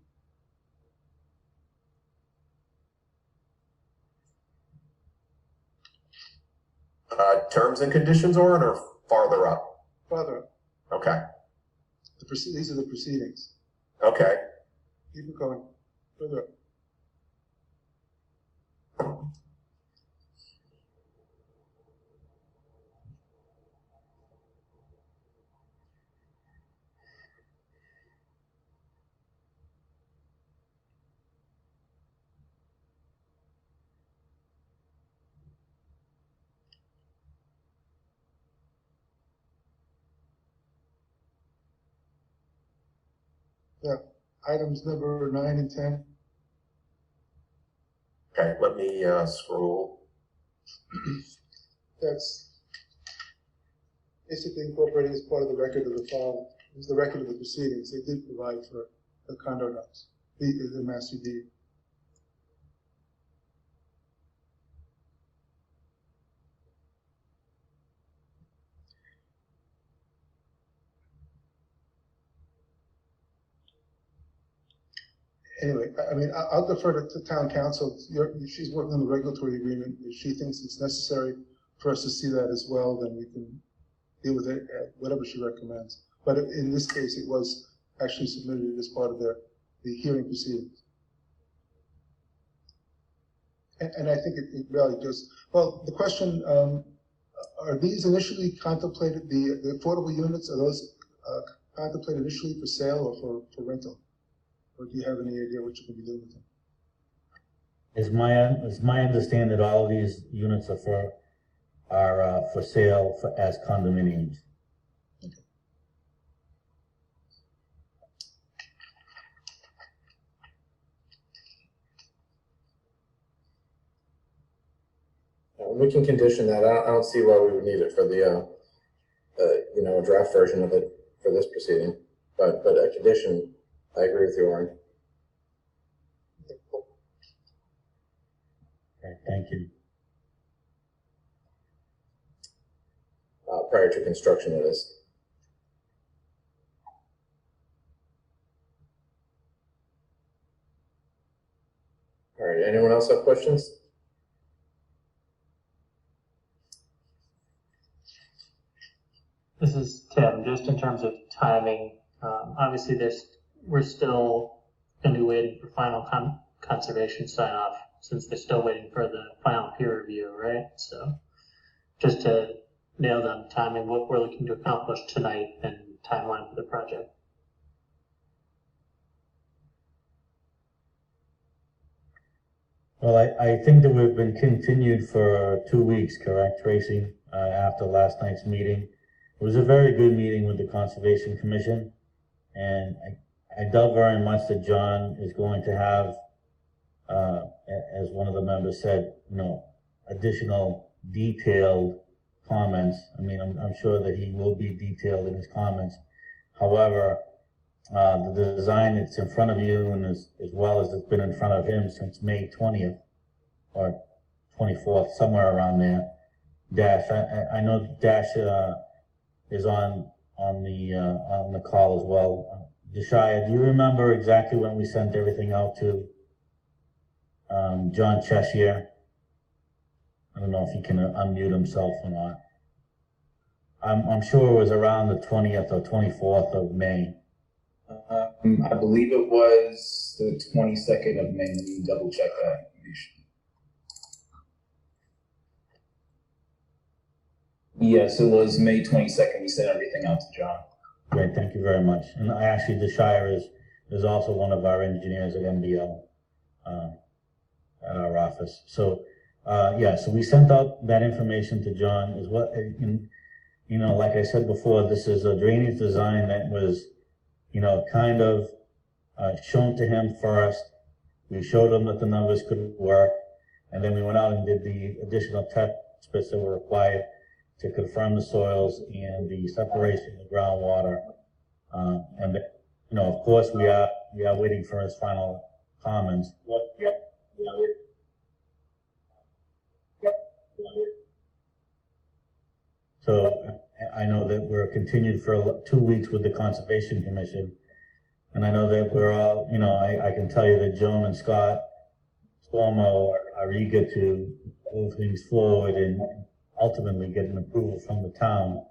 Terms and conditions, or farther up? Farther up. Okay. These are the proceedings. Okay. Keep it going. Further up. Yeah, items number 9 and 10. Okay, let me scroll. That's basically incorporating as part of the record of the file. It was the record of the proceedings. They did provide for the condo notes, the master deed. Anyway, I mean, I'll defer to town council. She's working on the regulatory agreement. If she thinks it's necessary for us to see that as well, then we can deal with it, whatever she recommends. But in this case, it was actually submitted as part of the hearing proceedings. And I think it really goes, well, the question, are these initially contemplated, the affordable units, are those contemplated initially for sale or for rental? Or do you have any idea what you're going to be doing with them? It's my understanding that all of these units are for sale as condominiums. Okay. We can condition that. I don't see why we would need it for the, a draft version of it for this proceeding. But a condition, I agree with you, Warren. Okay, thank you. Prior to construction, it is. All right, anyone else have questions? This is Tim. Just in terms of timing, obviously we're still going to be waiting for final conservation sign off since they're still waiting for the final peer review, right? So just to nail down timing, what we're looking to accomplish tonight and timeline for the project. Well, I think that we've been continued for 2 weeks, correct, Tracy, after last night's meeting. It was a very good meeting with the Conservation Commission, and I doubt very much that John is going to have, as one of the members said, additional detailed comments. I mean, I'm sure that he will be detailed in his comments. However, the design that's in front of you, and as well as it's been in front of him since May 20th or 24th, somewhere around there. Dash, I know Dash is on the call as well. Deshaya, do you remember exactly when we sent everything out to John Cheshire? I don't know if he can unmute himself or not. I'm sure it was around the 20th or 24th of May. I believe it was the 22nd of May. Let me double check that information. Yes, it was May 22nd. We sent everything out to John. Great, thank you very much. And actually, Deshire is also one of our engineers at MBL at our office. So Yeah, so we sent out that information to John as well. And, you know, like I said before, this is a drainage design that was, you know, kind of shown to him first. We showed him that the numbers could work, and then we went out and did the additional tests that were required to confirm the soils and the separation of groundwater. And, you know, of course, we are waiting for his final comments. So I know that we're continued for 2 weeks with the Conservation Commission. And I know that we're all, you know, I can tell you that Joan and Scott Stormo are eager to move things forward and ultimately get an approval from the town.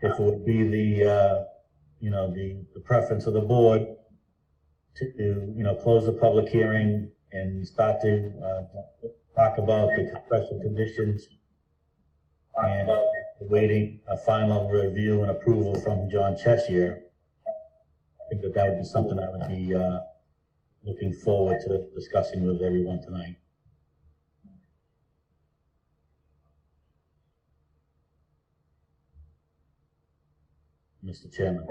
If it would be the, you know, the preference of the board to, you know, close the public hearing and start to talk about the special conditions and awaiting a final review and approval from John Cheshire, I think that would be something I would be looking forward to discussing with everyone tonight. Mr. Chairman.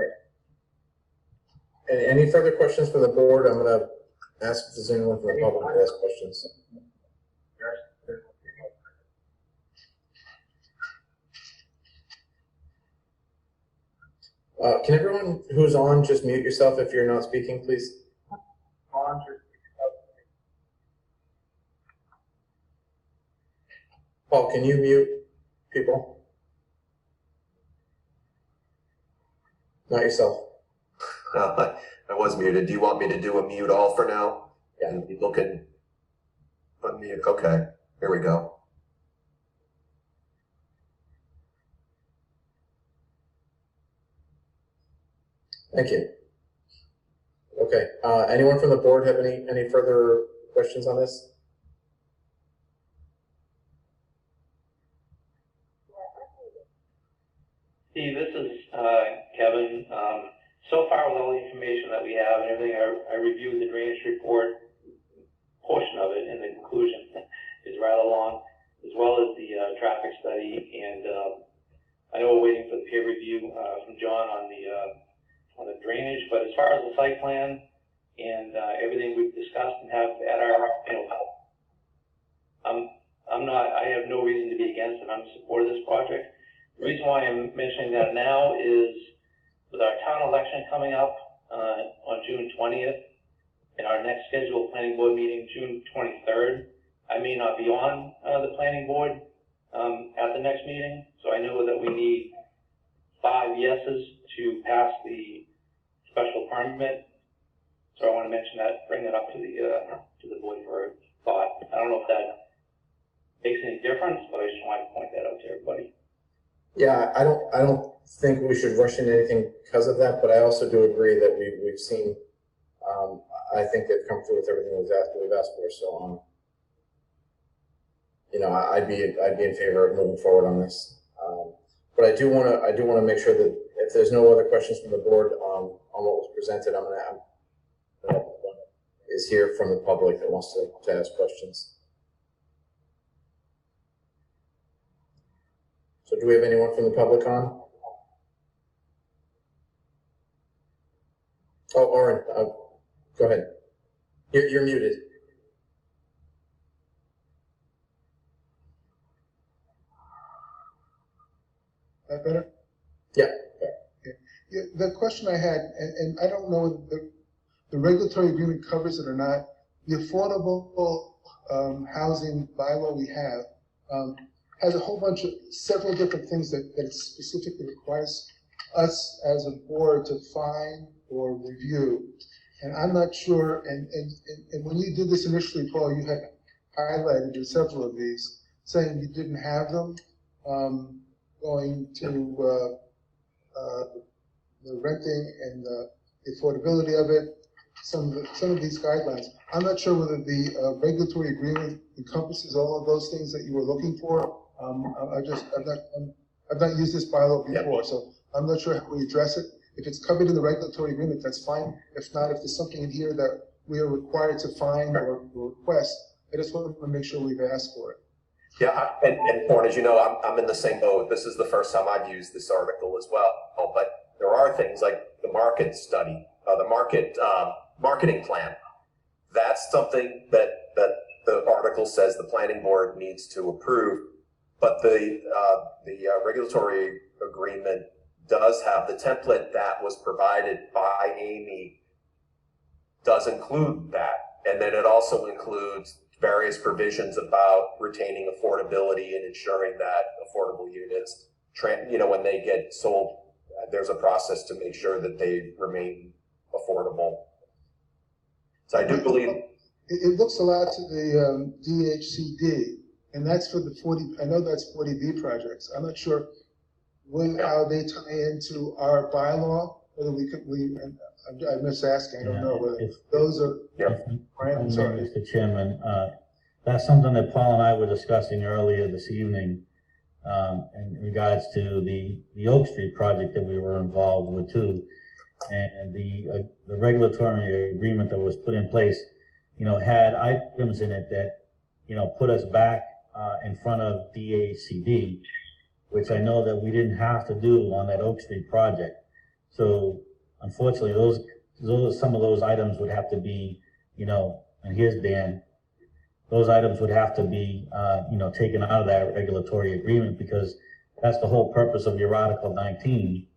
Any further questions from the board? I'm going to ask if there's anyone from the public to ask questions. Can everyone who's on just mute yourself if you're not speaking, please? Paul, can you mute people? Not yourself. I was muted. Do you want me to do a mute all for now? Yeah. And people can unmute. Okay, here we go. Thank you. Okay, anyone from the board have any further questions on this? Steve, this is Kevin. So far with all the information that we have and everything, I reviewed the drainage report portion of it, and the conclusion is rather long, as well as the traffic study. And I know we're waiting for the peer review from John on the drainage, but as far as the site plan and everything we've discussed and have at our, you know, I have no reason to be against it. I'm in support of this project. The reason why I'm mentioning that now is with our town election coming up on June 20th, and our next scheduled planning board meeting, June 23rd, I may not be on the planning board at the next meeting, so I know that we need 5 yeses to pass the special permit. So I want to mention that, bring that up to the board for a thought. I don't know if that makes any difference, but I just wanted to point that out to everybody. Yeah, I don't think we should rush into anything because of that, but I also do agree that we've seen, I think they've come through with everything we've asked for. So, you know, I'd be in favor of moving forward on this. But I do want to make sure that if there's no other questions from the board on what was presented, I'm is here from the public that wants to ask questions. So do we have anyone from the public on? Oh, Oren, go ahead. You're muted. That better? Yeah. Yeah, the question I had, and I don't know if the regulatory agreement covers it or not, the affordable housing bylaw we have has a whole bunch of several different things that it specifically requires us as a board to find or review. And I'm not sure, and when you did this initially, Paul, you had highlighted several of these, saying you didn't have them, going to the renting and the affordability of it, some of these guidelines. I'm not sure whether the regulatory agreement encompasses all of those things that you were looking for. I've not used this bylaw before, so I'm not sure how we address it. If it's covered in the regulatory agreement, that's fine. If not, if there's something in here that we are required to find or request, I just want to make sure we've asked for it. Yeah, and Warren, as you know, I'm in the same boat. This is the first time I've used this article as well. But there are things like the market study, marketing plan. That's something that the article says the planning board needs to approve. But the regulatory agreement does have the template that was provided by Amy does include that. And then it also includes various provisions about retaining affordability and ensuring that affordable units, when they get sold, there's a process to make sure that they remain affordable. So I do believe it looks a lot to the DHCD, and that's for the 40. I know that's 40B projects. I'm not sure how they tie into our bylaw. Whether I miss asking. I don't know whether those are. Right. I'm sorry, Mr. Chairman. That's something that Paul and I were discussing earlier this evening in regards to the Oak Street project that we were involved with too, and the regulatory agreement that was put in place, had items in it that, put us back in front of DHCD, which I know that we didn't have to do on that Oak Street project. So unfortunately, some of those items would have to be, and here's Dan, those items would have to be, taken out of that regulatory agreement, because that's the whole purpose of your Article 19,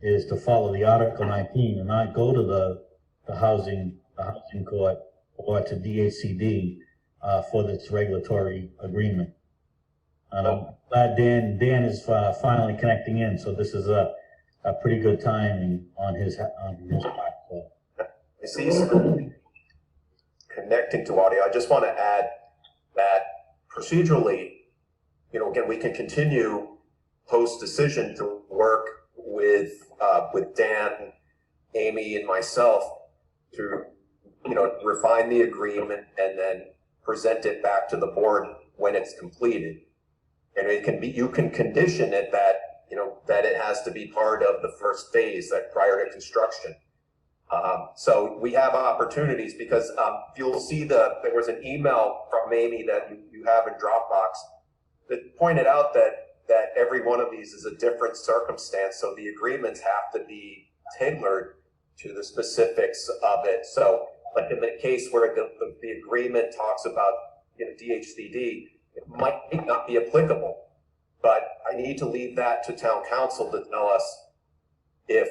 is to follow the Article 19 and not go to the housing court or to DHCD for this regulatory agreement. And I'm glad Dan is finally connecting in, so this is a pretty good timing on his part. So. I see some connecting to audio. I just want to add that procedurally, again, we can continue post-decision to work with Dan, Amy, and myself to, refine the agreement and then present it back to the board when it's completed. And you can condition it that it has to be part of the first phase, that prior to construction. So we have opportunities, because you'll see there was an email from Amy that you have in Dropbox that pointed out that every one of these is a different circumstance. So the agreements have to be tailored to the specifics of it. So like in the case where the agreement talks about DHCD, it might not be applicable, but I need to leave that to town council to tell us if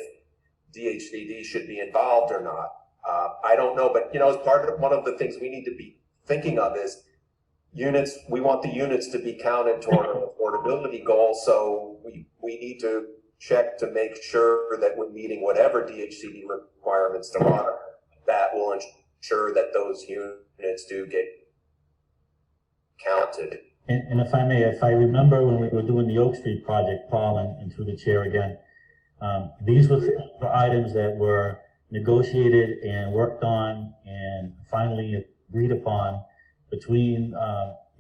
DHCD should be involved or not. I don't know, but as part of one of the things we need to be thinking of is units. We want the units to be counted toward an affordability goal, so we need to check to make sure that we're meeting whatever DHCD requirements there are. That will ensure that those units do get counted. And if I may, if I remember when we were doing the Oak Street project, Paul, and through the chair again, these were items that were negotiated and worked on and finally agreed upon between,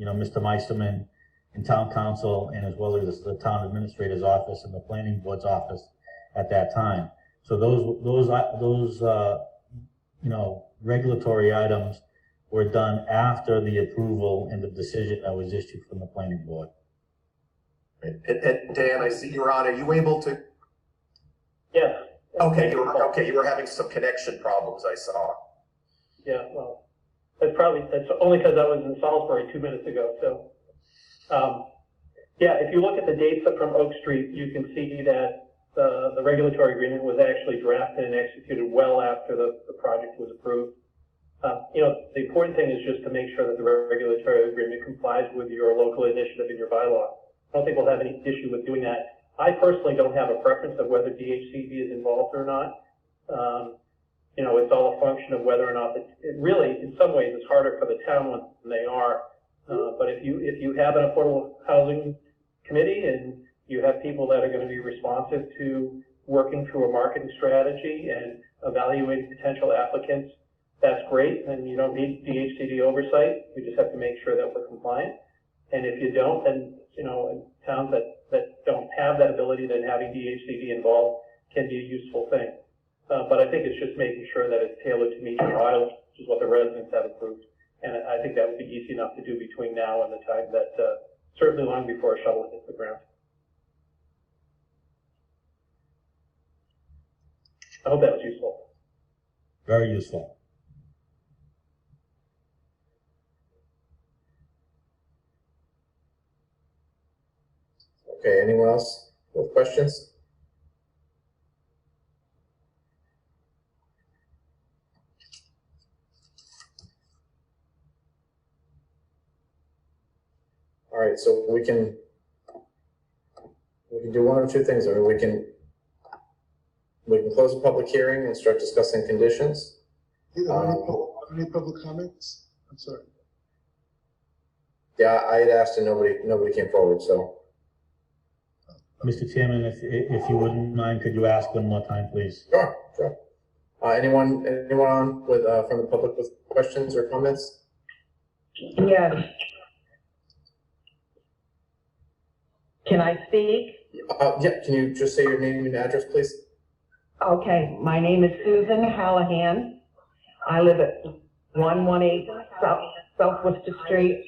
Mr. Meisterman and town council, and as well as the town administrator's office and the planning board's office at that time. So those regulatory items were done after the approval and the decision that was issued from the planning board. And Dan, I see you're on. Are you able to? Yes. Okay, you were having some connection problems, I saw. Yeah, well, that's only because I was in Salisbury 2 minutes ago. So, if you look at the dates from Oak Street, you can see that the regulatory agreement was actually drafted and executed well after the project was approved. The important thing is just to make sure that the regulatory agreement complies with your local initiative and your bylaw. I don't think we'll have any issue with doing that. I personally don't have a preference of whether DHCD is involved or not. It's all a function of whether or not it really, in some ways, it's harder for the town when they are. But if you have an affordable housing committee and you have people that are going to be responsive to working through a marketing strategy and evaluating potential applicants, that's great. And you don't need DHCD oversight. You just have to make sure that we're compliant. And if you don't, then, in towns that don't have that ability, then having DHCD involved can be a useful thing. But I think it's just making sure that it's tailored to meet your bylaws, which is what the residents have approved. And I think that would be easy enough to do between now and the time that, certainly long before a shovel hits the ground. I hope that was useful. Very useful. Okay, anyone else with questions? All right, so we can do one of two things. I mean, we can close the public hearing and start discussing conditions. Any public comments? I'm sorry. Yeah, I had asked and nobody came forward, so. Mr. Chairman, if you wouldn't mind, could you ask one more time, please? Sure. Anyone on with, from the public with questions or comments? Yes. Can I speak? Yeah, can you just say your name and address, please? Okay, my name is Susan Hallahan. I live at 118 South Worcester Street.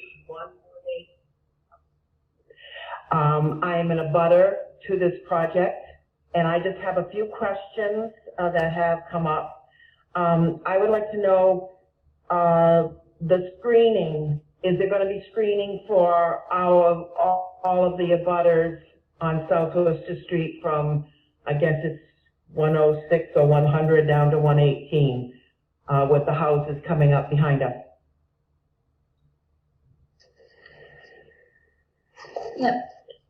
I am in a butter to this project, and I just have a few questions that have come up. I would like to know the screening. Is there going to be screening for all of the abutters on South Worcester Street from, I guess it's 106 or 100 down to 118, with the houses coming up behind us? Yep.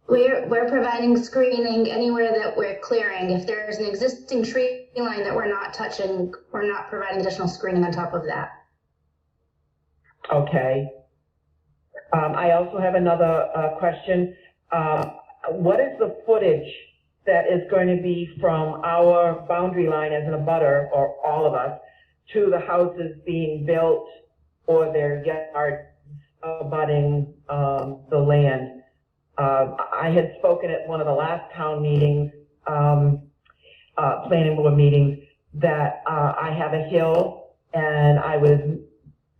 We're providing screening anywhere that we're clearing. If there's an existing tree line that we're not touching, we're not providing additional screening on top of that. Okay. I also have another question. What is the footage that is going to be from our boundary line as an abutter, or all of us, to the houses being built or their yards abutting the land? I had spoken at one of the last town meetings, planning board meetings, that I have a hill and I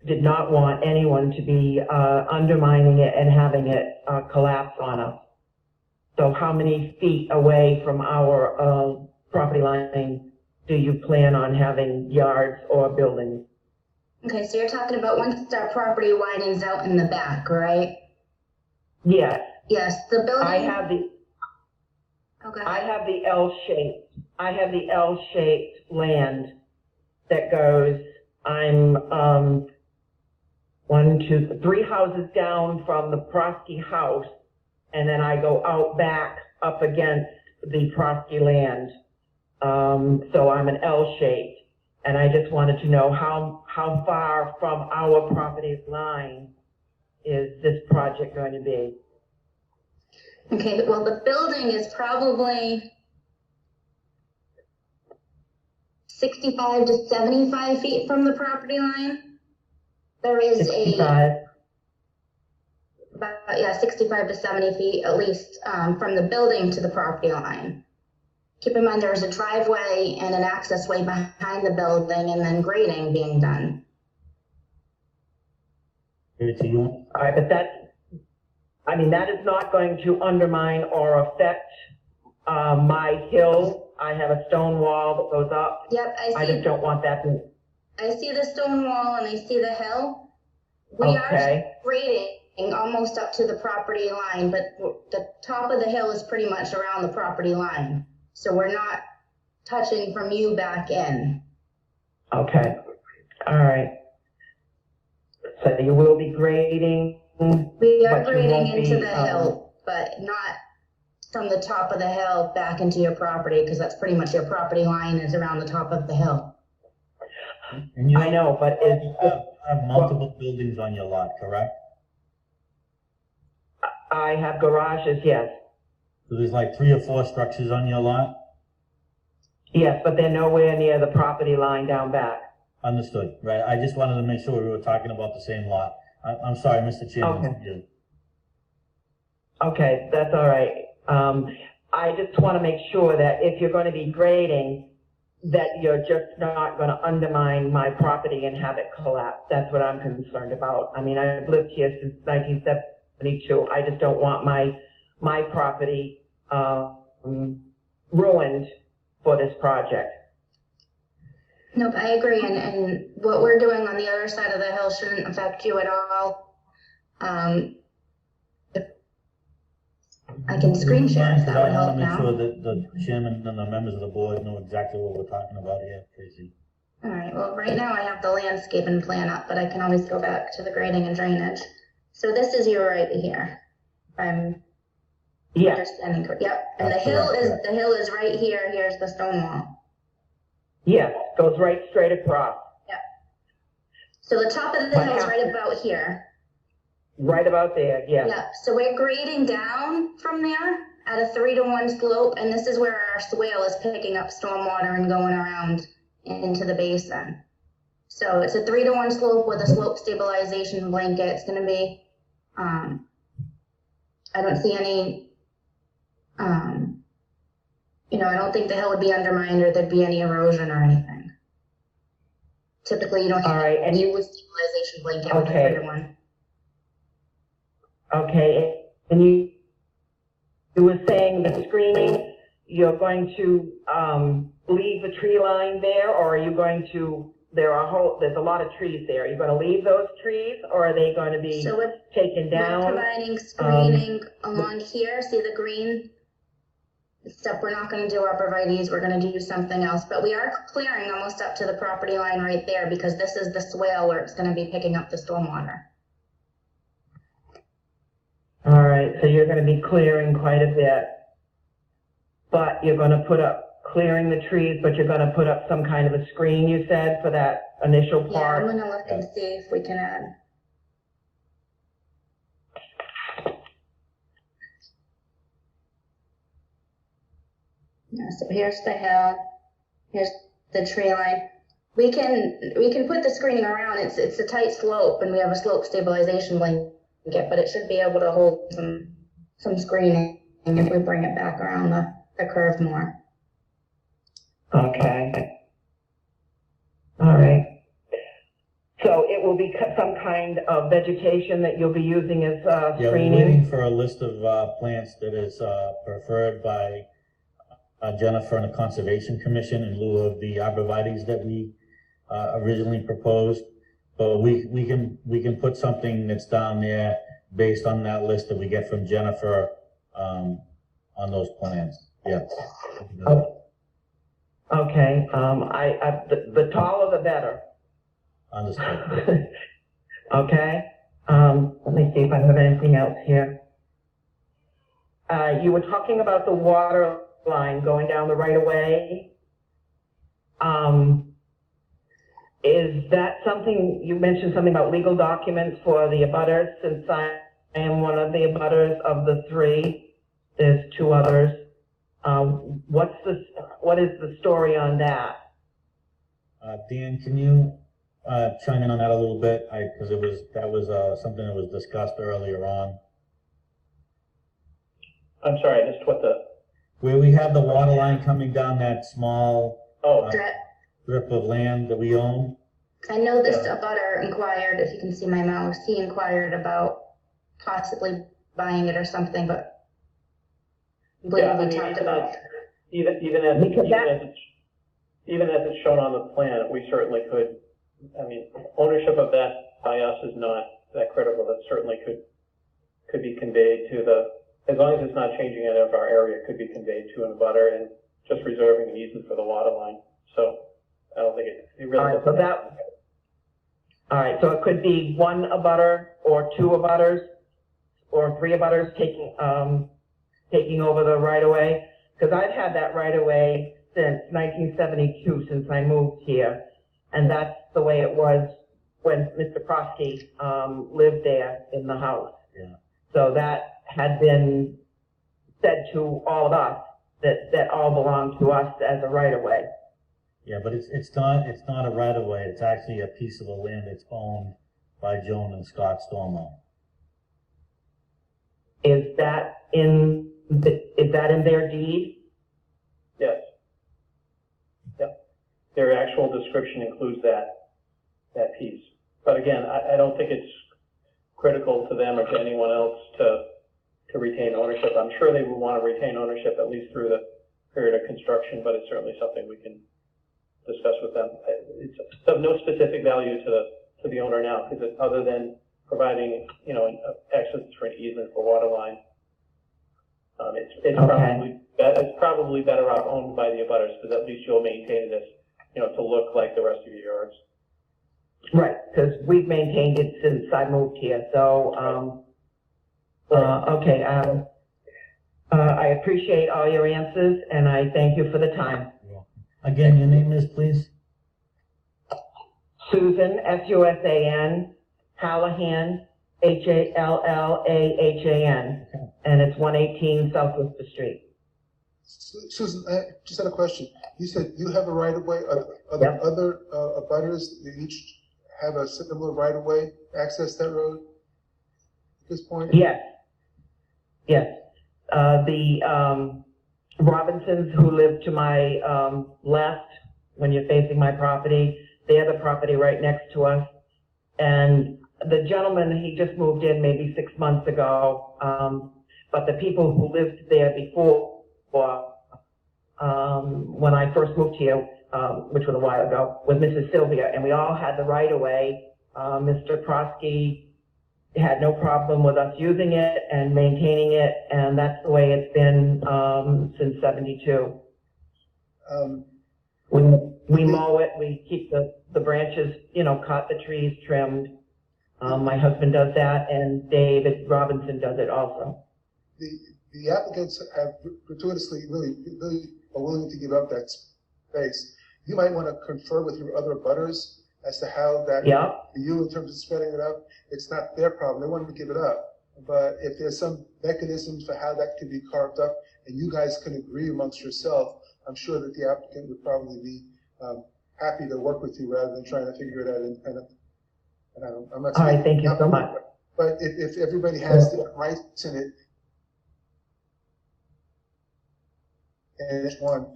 did not want anyone to be undermining it and having it collapse on us. So how many feet away from our property line do you plan on having yards or buildings? Okay, so you're talking about once our property widens out in the back, right? Yes. Yes, the building. I have the Okay. I have the L-shaped land that goes, I'm 3 houses down from the Prosky house, and then I go out back up against the Prosky land. So I'm an L-shaped, and I just wanted to know how far from our property line is this project going to be? Okay, well, the building is probably 65 to 75 feet from the property line. There is 65. about 65 to 70 feet at least from the building to the property line. Keep in mind there's a driveway and an access way behind the building and then grading being done. Give it to you. All right, but that is not going to undermine or affect my hill. I have a stone wall that goes up. Yep, I just don't want that to. I see the stone wall and I see the hill. We Okay. are grading almost up to the property line, but the top of the hill is pretty much around the property line. So we're not touching from you back in. Okay, all right. So you will be grading. We are but you grading won't into be, the hill, but not from the top of the hill back into your property, because that's pretty much your property line is around the top of the hill. And you I know, but have multiple buildings on your lot, correct? I have garages, yes. So there's like 3 or 4 structures on your lot? Yes, but they're nowhere near the property line down back. Understood, right? I just wanted to make sure we were talking about the same lot. I'm sorry, Mr. Chairman. Okay. Okay, that's all right. I just want to make sure that if you're going to be grading, that you're just not gonna undermine my property and have it collapse. That's what I'm concerned about. I mean, I've lived here since 1972. I just don't want my property, ruined for this project. Nope, I agree, and what we're doing on the other side of the hill shouldn't affect you at all. If I can screen share if that would I help want to make sure now. that the chairman and the members of the board know exactly what we're talking about here, Tracy. All right, well, right now I have the landscaping plan up, but I can always go back to the grading and drainage. So this is you right here. I'm Yeah, understanding, yep, and the That's hill correct, is, yeah. the hill is right here, here's the stone wall. yes, goes right straight across, So the top of the hill is right about here. right about there, yeah. Yep, so we're grading down from there at a 3-to-1 slope, and this is where our swale is picking up stormwater and going around into the basin. So it's a 3-to-1 slope with a slope stabilization blanket. It's gonna be, I don't see any, I don't think the hill would be undermined or there'd be any erosion or anything. Typically, you don't All right, and you use stabilization blanket with a Okay. 3-to-1. Okay, and you were saying the screening, you're going to, leave the tree line there, or are you going to, there's a lot of trees there. Are you gonna leave those trees, or are they gonna be So we're taken down? providing screening along here, see the green? Except we're not gonna do arborvitae's, we're gonna do something else, but we are clearing almost up to the property line right there because this is the swale where it's gonna be picking up the stormwater. All right, so you're gonna be clearing quite a bit. But you're gonna clearing the trees, but you're gonna put up some kind of a screen, you said, for that initial Yeah, I'm part? gonna look and see if we can add. Yeah, so here's the hill, here's the tree line. We can put the screening around, it's a tight slope and we have a slope stabilization blanket, but it should be able to hold some screening if we bring it back around the curve more. Okay. All right. So it will be some kind of vegetation that you'll be using as Yeah, we're screening? waiting for a list of plants that is preferred by Jennifer and the Conservation Commission in lieu of the arborvitae's that we originally proposed. But we can put something that's down there based on that list that we get from Jennifer on those plans. Yeah. Okay, the taller the better. Understood. Okay, let me see if I have anything else here. You were talking about the water line going down the right of way. Is that something, you mentioned something about legal documents for the abutters, since I am one of the abutters of the 3, there's 2 others. What is the story on that? Dan, can you chime in on that a little bit? Because that was something that was discussed earlier on. I'm sorry, I missed what Where we have the water line coming down that small Drip. strip of land that we own. I know this abutter inquired, if you can see my mouse, he inquired about possibly buying it or something, but I believe we talked about. even as it's shown on the plan, we certainly could, I mean, ownership of that by us is not that critical. That certainly could be conveyed to as long as it's not changing any of our area, it could be conveyed to an abutter and just reserving an easement for the water line. So I don't think it really. All right, so it could be 1 abutter or 2 abutters or 3 abutters taking over the right of way, because I've had that right of way since 1972, since I moved here, and that's the way it was when Mr. Prosky lived there in the house. Yeah. So that had been said to all of us that all belonged to us as a right of way. Yeah, but it's not a right of way. It's actually a piece of the land that's owned by Joan and Scott Stormo. Is that in their deed? Yes. Yep. their actual description includes that piece. But again, I don't think it's critical to them or to anyone else to retain ownership. I'm sure they will want to retain ownership at least through the period of construction, but it's certainly something we can discuss with them. It's of no specific value to the owner now, because other than providing, you know, access for an easement for water line, it's probably better off owned by the abutters, because at least you'll maintain this, you know, to look like the rest of your yards. Right, because we've maintained it since I moved here, so, okay, I appreciate all your answers, and I thank you for the time. Again, your name is, please? Susan, S-U-S-A-N, Hallahan, H-A-L-L-A-H-A-N, and it's 118 South Worcester Street. Susan, I just had a question. You said you have a right of way. Are Yep. other abutters that each have a similar right of way access that road at this point? Yes. Yes. The Robinsons who live to my left, when you're facing my property, they have the property right next to us. And the gentleman, he just moved in maybe 6 months ago. But the people who lived there before, when I first moved here, which was a while ago, was Mrs. Sylvia, and we all had the right of way. Mr. Prosky had no problem with us using it and maintaining it, and that's the way it's been since '72. We mow it, we keep the branches, you know, cut the trees trimmed. My husband does that, and David Robinson does it also. The applicants have gratuitously really are willing to give up that space. You might want to confer with your other abutters as to how that, for you in terms of spreading it out, it's not their problem. They want to give it up. But if there's some mechanism for how that can be carved up and you guys can agree amongst yourself, I'm sure that the applicant would probably be happy to work with you rather than trying to figure it out independently. And I'm not All right, thank you so much. But if everybody has different rights in it, and each one,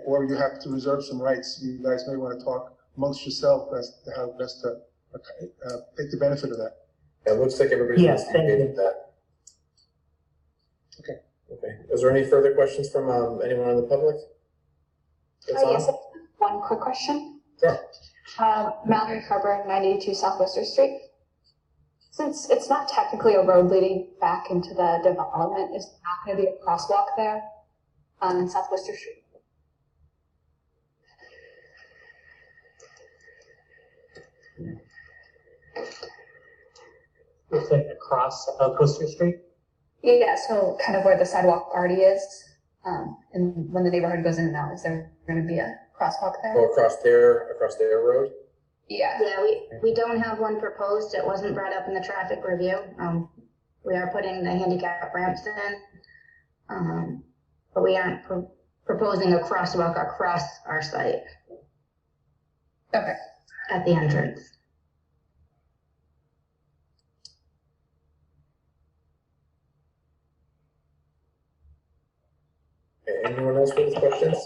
or you have to reserve some rights, you guys may want to talk amongst yourself as to how best to take the benefit of that. Yeah, it looks like everybody's engaged with that. Okay. Okay. Is there any further questions from anyone in the public? Yes, one quick question. Sure. Mallory Harbour, 92 South Worcester Street. Since it's not technically a road leading back into the development, is there not going to be a crosswalk there on South Worcester Street? Looks like across South Worcester Street? Yeah, so kind of where the sidewalk already is, and when the neighborhood goes in and out, is there going to be a crosswalk there? Go across their road? Yeah. Yeah, we don't have one proposed. It wasn't brought up in the traffic review. We are putting the handicap ramps in, but we aren't proposing a crosswalk across our site. Okay. At the entrance. Okay, anyone else with questions?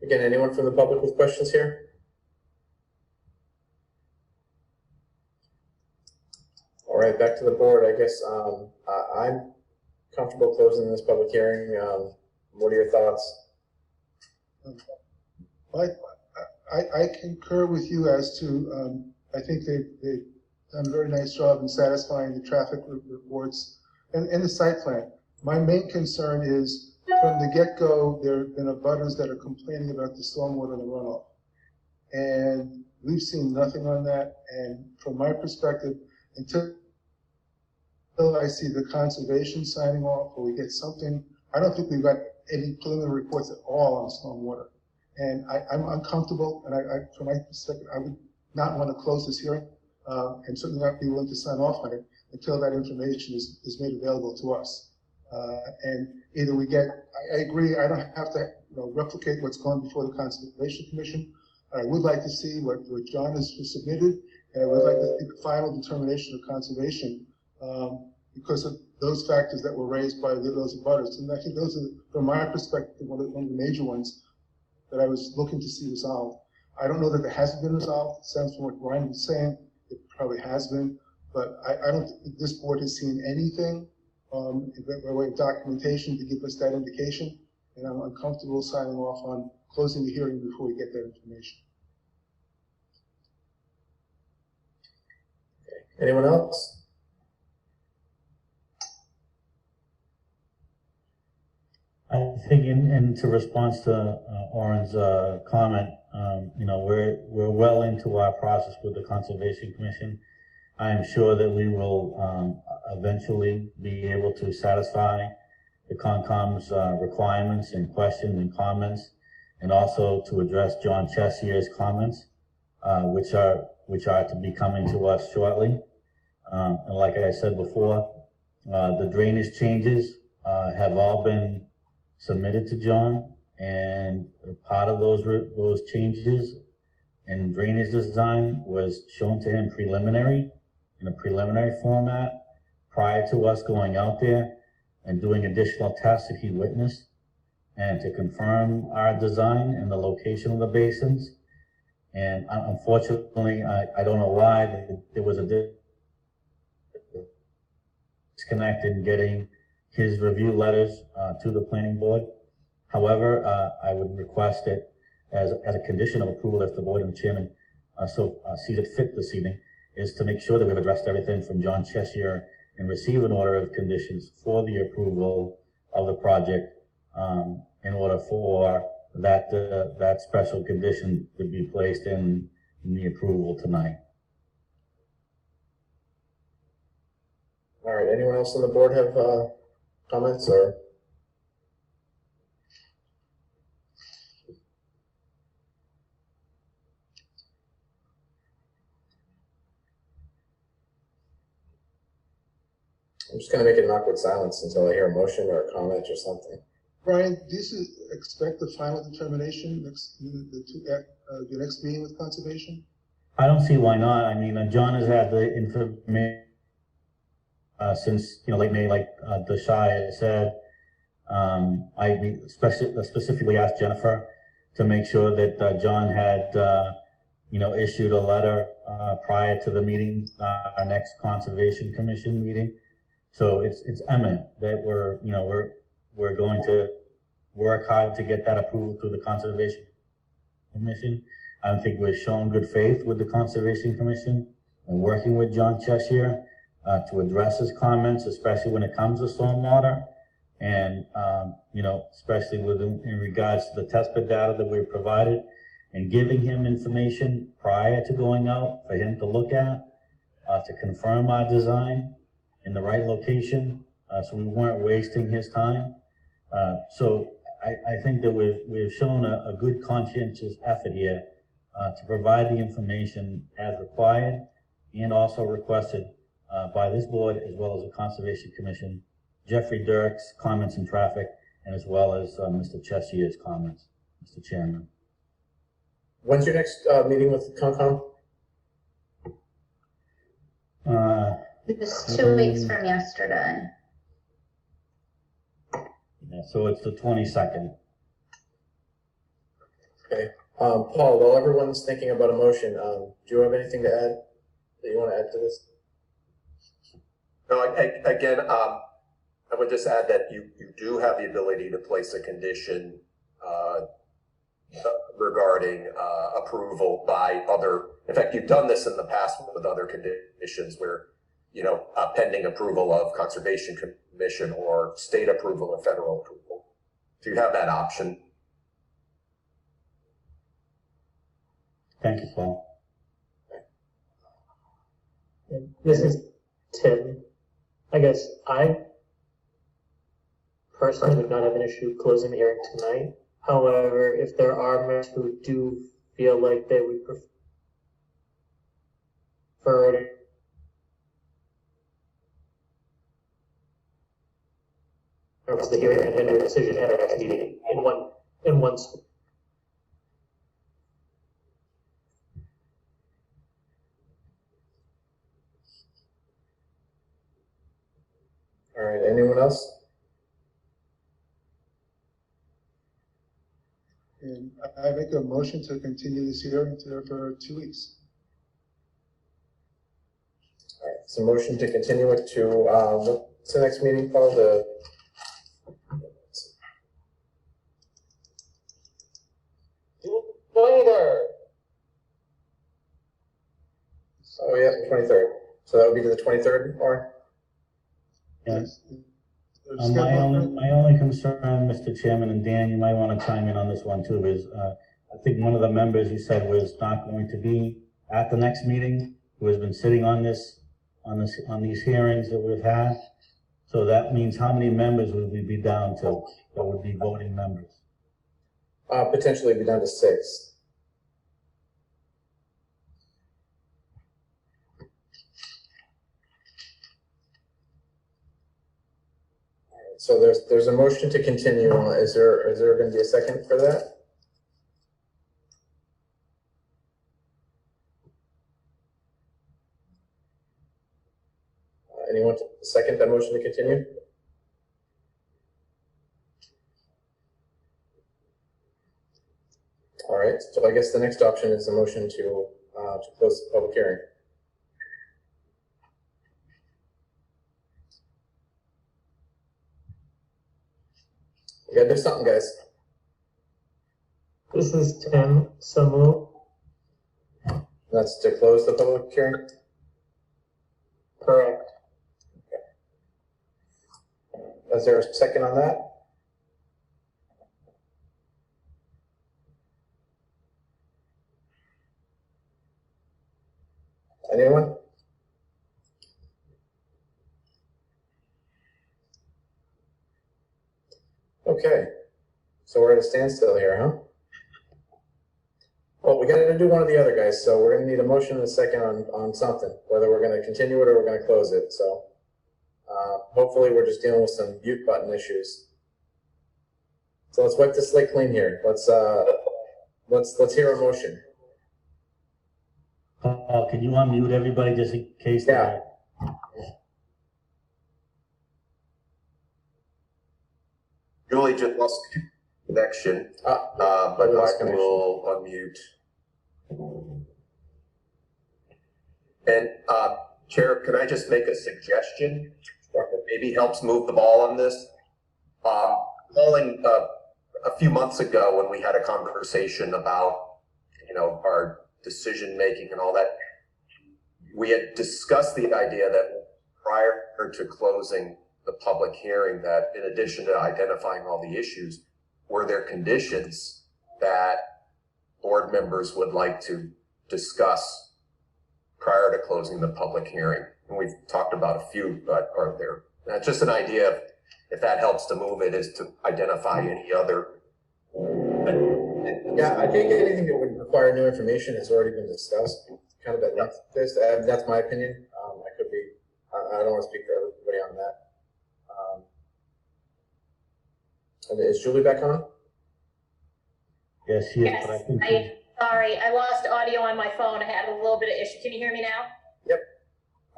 Again, anyone from the public with questions here? All right, back to the board. I guess I'm comfortable closing this public hearing. What are your thoughts? I concur with you as to, I think they've done a very nice job in satisfying the traffic reports and the site plan. My main concern is from the get-go, there have been abutters that are complaining about the stormwater and the runoff. And we've seen nothing on that. And from my perspective, until I see the conservation signing off or we get something, I don't think we've got any preliminary reports at all on stormwater. And I'm uncomfortable, and from my perspective, I would not want to close this hearing and certainly not be willing to sign off on it until that information is made available to us. And either we get, I agree, I don't have to replicate what's gone before the Conservation Commission. I would like to see what John has submitted, and I would like to see the final determination of conservation. because of those factors that were raised by those abutters. And I think those are, from my perspective, one of the major ones that I was looking to see resolved. I don't know that it hasn't been resolved. It sounds from what Brian was saying, it probably has been, but I don't think this board has seen anything by way of documentation to give us that indication. And I'm uncomfortable signing off on closing the hearing before we get that information. Anyone else? I think to response to Oren's comment, we're well into our process with the Conservation Commission. I am sure that we will eventually be able to satisfy the Concom's requirements and questions and comments, and also to address John Chessier's comments, which are to be coming to us shortly. And like I said before, the drainage changes have all been submitted to John, and part of those changes in drainage design was shown to him in a preliminary format prior to us going out there and doing additional tests that he witnessed, and to confirm our design and the location of the basins. And unfortunately, I don't know why there was a disconnect in getting his review letters to the planning board. However, I would request it as a condition of approval, if the board and the chairman sees it fit this evening, is to make sure that we've addressed everything from John Chessier and receive an order of conditions for the approval of the project, in order for that special condition to be placed in the approval tonight. All right, anyone else on the board have comments or? I'm just gonna make an awkward silence until I hear a motion or a comment or something. Brian, do you expect the final determination your next meeting with Conservation? I don't see why not. I mean, John has had the information since late May, like Deshai said. I specifically asked Jennifer to make sure that John had issued a letter prior to the meeting, our next Conservation Commission meeting. So it's eminent that we're going to work hard to get that approval through the Conservation Commission. I think we've shown good faith with the Conservation Commission and working with John Chessier to address his comments, especially when it comes to stormwater, and especially in regards to the test pit data that we've provided, and giving him information prior to going out for him to look at, to confirm our design in the right location, so we weren't wasting his time. So I think that we've shown a good conscientious effort here to provide the information as required and also requested by this board, as well as the Conservation Commission, Jeffrey Dirk's comments in traffic, and as well as Mr. Chessier's comments, Mr. Chairman. When's your next meeting with Concom? It was 2 weeks from yesterday. Yeah, so it's the 22nd. Okay. Paul, while everyone's thinking about a motion, do you have anything to add that you want to add to this? No, I would just add that you do have the ability to place a condition regarding approval by other. In fact, you've done this in the past with other conditions where, pending approval of Conservation Commission or state approval or federal approval. So you have that option. Thank you, Paul. This is Tim. I guess I personally would not have an issue closing the hearing tonight. However, if there are members who do feel like they would prefer it the hearing and render a decision at our next meeting in one. All right, anyone else? And I make a motion to continue this hearing for 2 weeks. All right, so motion to continue it to, what's the next meeting called? Later. Oh, yeah, the 23rd. So that would be to the 23rd, or? Yes. My only concern, Mr. Chairman, and Dan, you might want to chime in on this one too, is I think one of the members you said was not going to be at the next meeting, who has been sitting on these hearings that we've had. So that means how many members would we be down to that would be voting members? Potentially be down to 6. So there's a motion to continue. Is there going to be a second for that? Anyone second that motion to continue? All right. So I guess the next option is a motion to close the public hearing. We gotta do something, guys. This is Tim, so move. That's to close the public hearing? Correct. Is there a second on that? Anyone? Okay, so we're at a standstill here, huh? Well, we gotta do one or the other, guys, so we're gonna need a motion and a second on something, whether we're gonna continue it or we're gonna close it, so. Hopefully we're just dealing with some mute button issues. So let's wipe the slate clean here. Let's hear a motion. Can you unmute everybody just in case? Yeah. Julie just lost connection, but I will unmute. And Chair, can I just make a suggestion that maybe helps move the ball on this? Calling a few months ago when we had a conversation about, our decision making and all that, we had discussed the idea that prior to closing the public hearing, that in addition to identifying all the issues, were there conditions that board members would like to discuss prior to closing the public hearing? And we've talked about a few, but are there, that's just an idea, if that helps to move it, is to identify any other. Yeah, I think anything that would require new information has already been discussed, kind of at length. That's my opinion. I could be, I don't want to speak for everybody on that. And is Julie back on? Yes, she is, Yes, but I think sorry, I lost audio on my phone. I had a little bit of issue. Can you hear me now? Yep.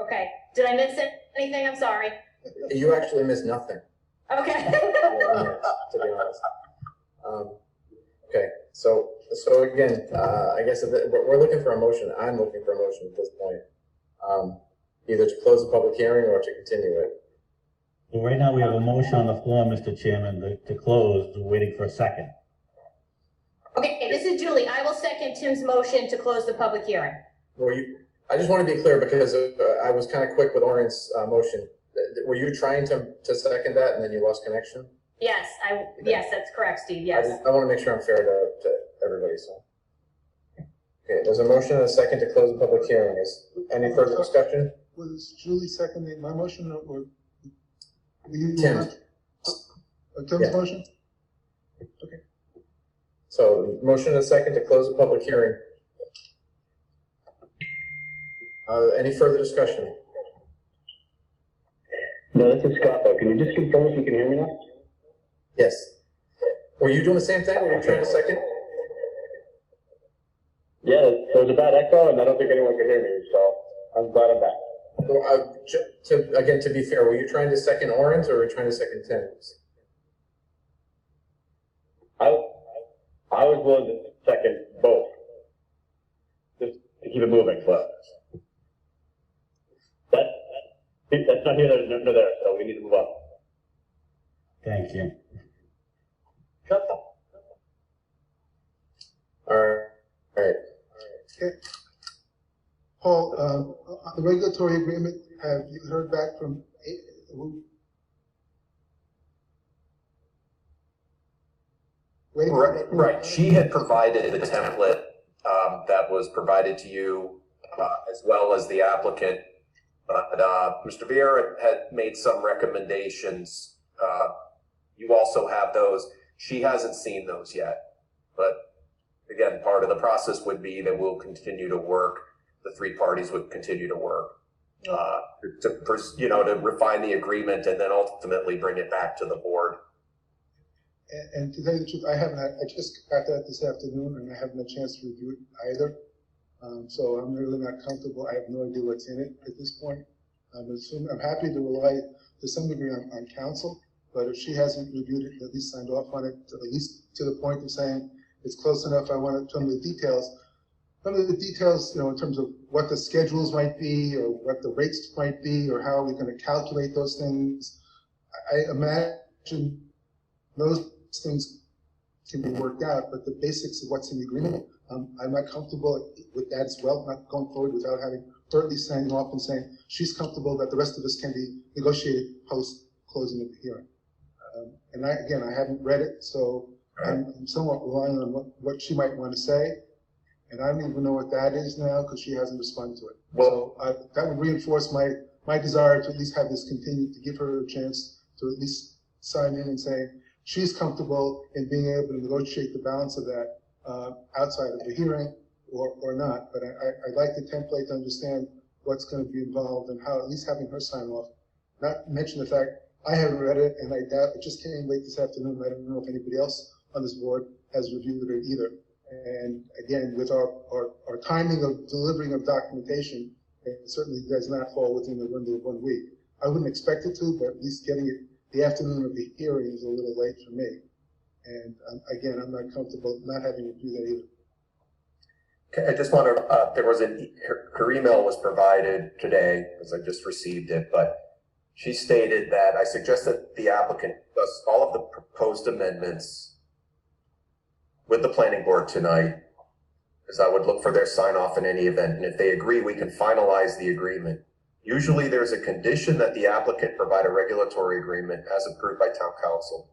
Okay. Did I miss anything? I'm sorry. You actually missed nothing. Okay. To be honest. Okay, so again, I guess we're looking for a motion. I'm looking for a motion at this point. Either to close the public hearing or to continue it. Well, right now we have a motion on the floor, Mr. Chairman, to close. We're waiting for a second. Okay, this is Julie. I will second Tim's motion to close the public hearing. I just want to be clear because I was kind of quick with Oren's motion. Were you trying to second that and then you lost connection? Yes, yes, that's correct, Steve. Yes. I want to make sure I'm fair to everybody. So, okay, there's a motion and a second to close the public hearing. Is any further discussion? Was Julie seconding my motion or Tim. Tim's motion? Okay. So, motion and a second to close the public hearing. Any further discussion? No, this is Scott though. Can you just confirm if you can hear me now? Yes. Were you doing the same thing? Were you trying to second? Yeah, there was a bad echo and I don't think anyone could hear me, so I'm glad I'm back. To be fair, were you trying to second Oren's or were you trying to second Tim's? I was willing to second both, just to keep it moving, but that's not here, there's no there, so we need to move on. Thank you. All right. Okay. Paul, on the regulatory agreement, have you heard back from who? Right. She had provided the template that was provided to you as well as the applicant. But Mr. Vieira had made some recommendations. You also have those. She hasn't seen those yet. But again, part of the process would be that we'll continue to work. The three parties would continue to work to refine the agreement and then ultimately bring it back to the board. And to tell you the truth, I just got that this afternoon and I haven't had a chance to review it either. So I'm really not comfortable. I have no idea what's in it at this point. I'm happy to rely to some degree on counsel, but if she hasn't reviewed it, at least signed off on it, at least to the point of saying it's close enough, I want some of the details. Some of the details, in terms of what the schedules might be or what the rates might be or how are we going to calculate those things. I imagine those things can be worked out, but the basics of what's in the agreement, I'm not comfortable with that as well, not going forward without having thirdly signing off and saying she's comfortable that the rest of this can be negotiated post-closing of the hearing. And I haven't read it, so I'm somewhat relying on what she might want to say. And I don't even know what that is now because she hasn't responded to it. Well, so that would reinforce my desire to at least have this continue, to give her a chance to at least sign in and say she's comfortable in being able to negotiate the balance of that outside of the hearing or not. But I'd like the template to understand what's going to be involved and how at least having her sign off, not mention the fact I haven't read it and I doubt it just came late this afternoon. I don't know if anybody else on this board has reviewed it either. And again, with our timing of delivering of documentation, it certainly does not fall within the window of 1 week. I wouldn't expect it to, but at least getting it the afternoon of the hearing is a little late for me. And again, I'm not comfortable not having to do that either. Okay, I just want to, there was her email was provided today because I just received it, but she stated that I suggest that the applicant does all of the proposed amendments with the planning board tonight, as I would look for their sign off in any event. And if they agree, we can finalize the agreement. Usually there's a condition that the applicant provide a regulatory agreement as approved by town council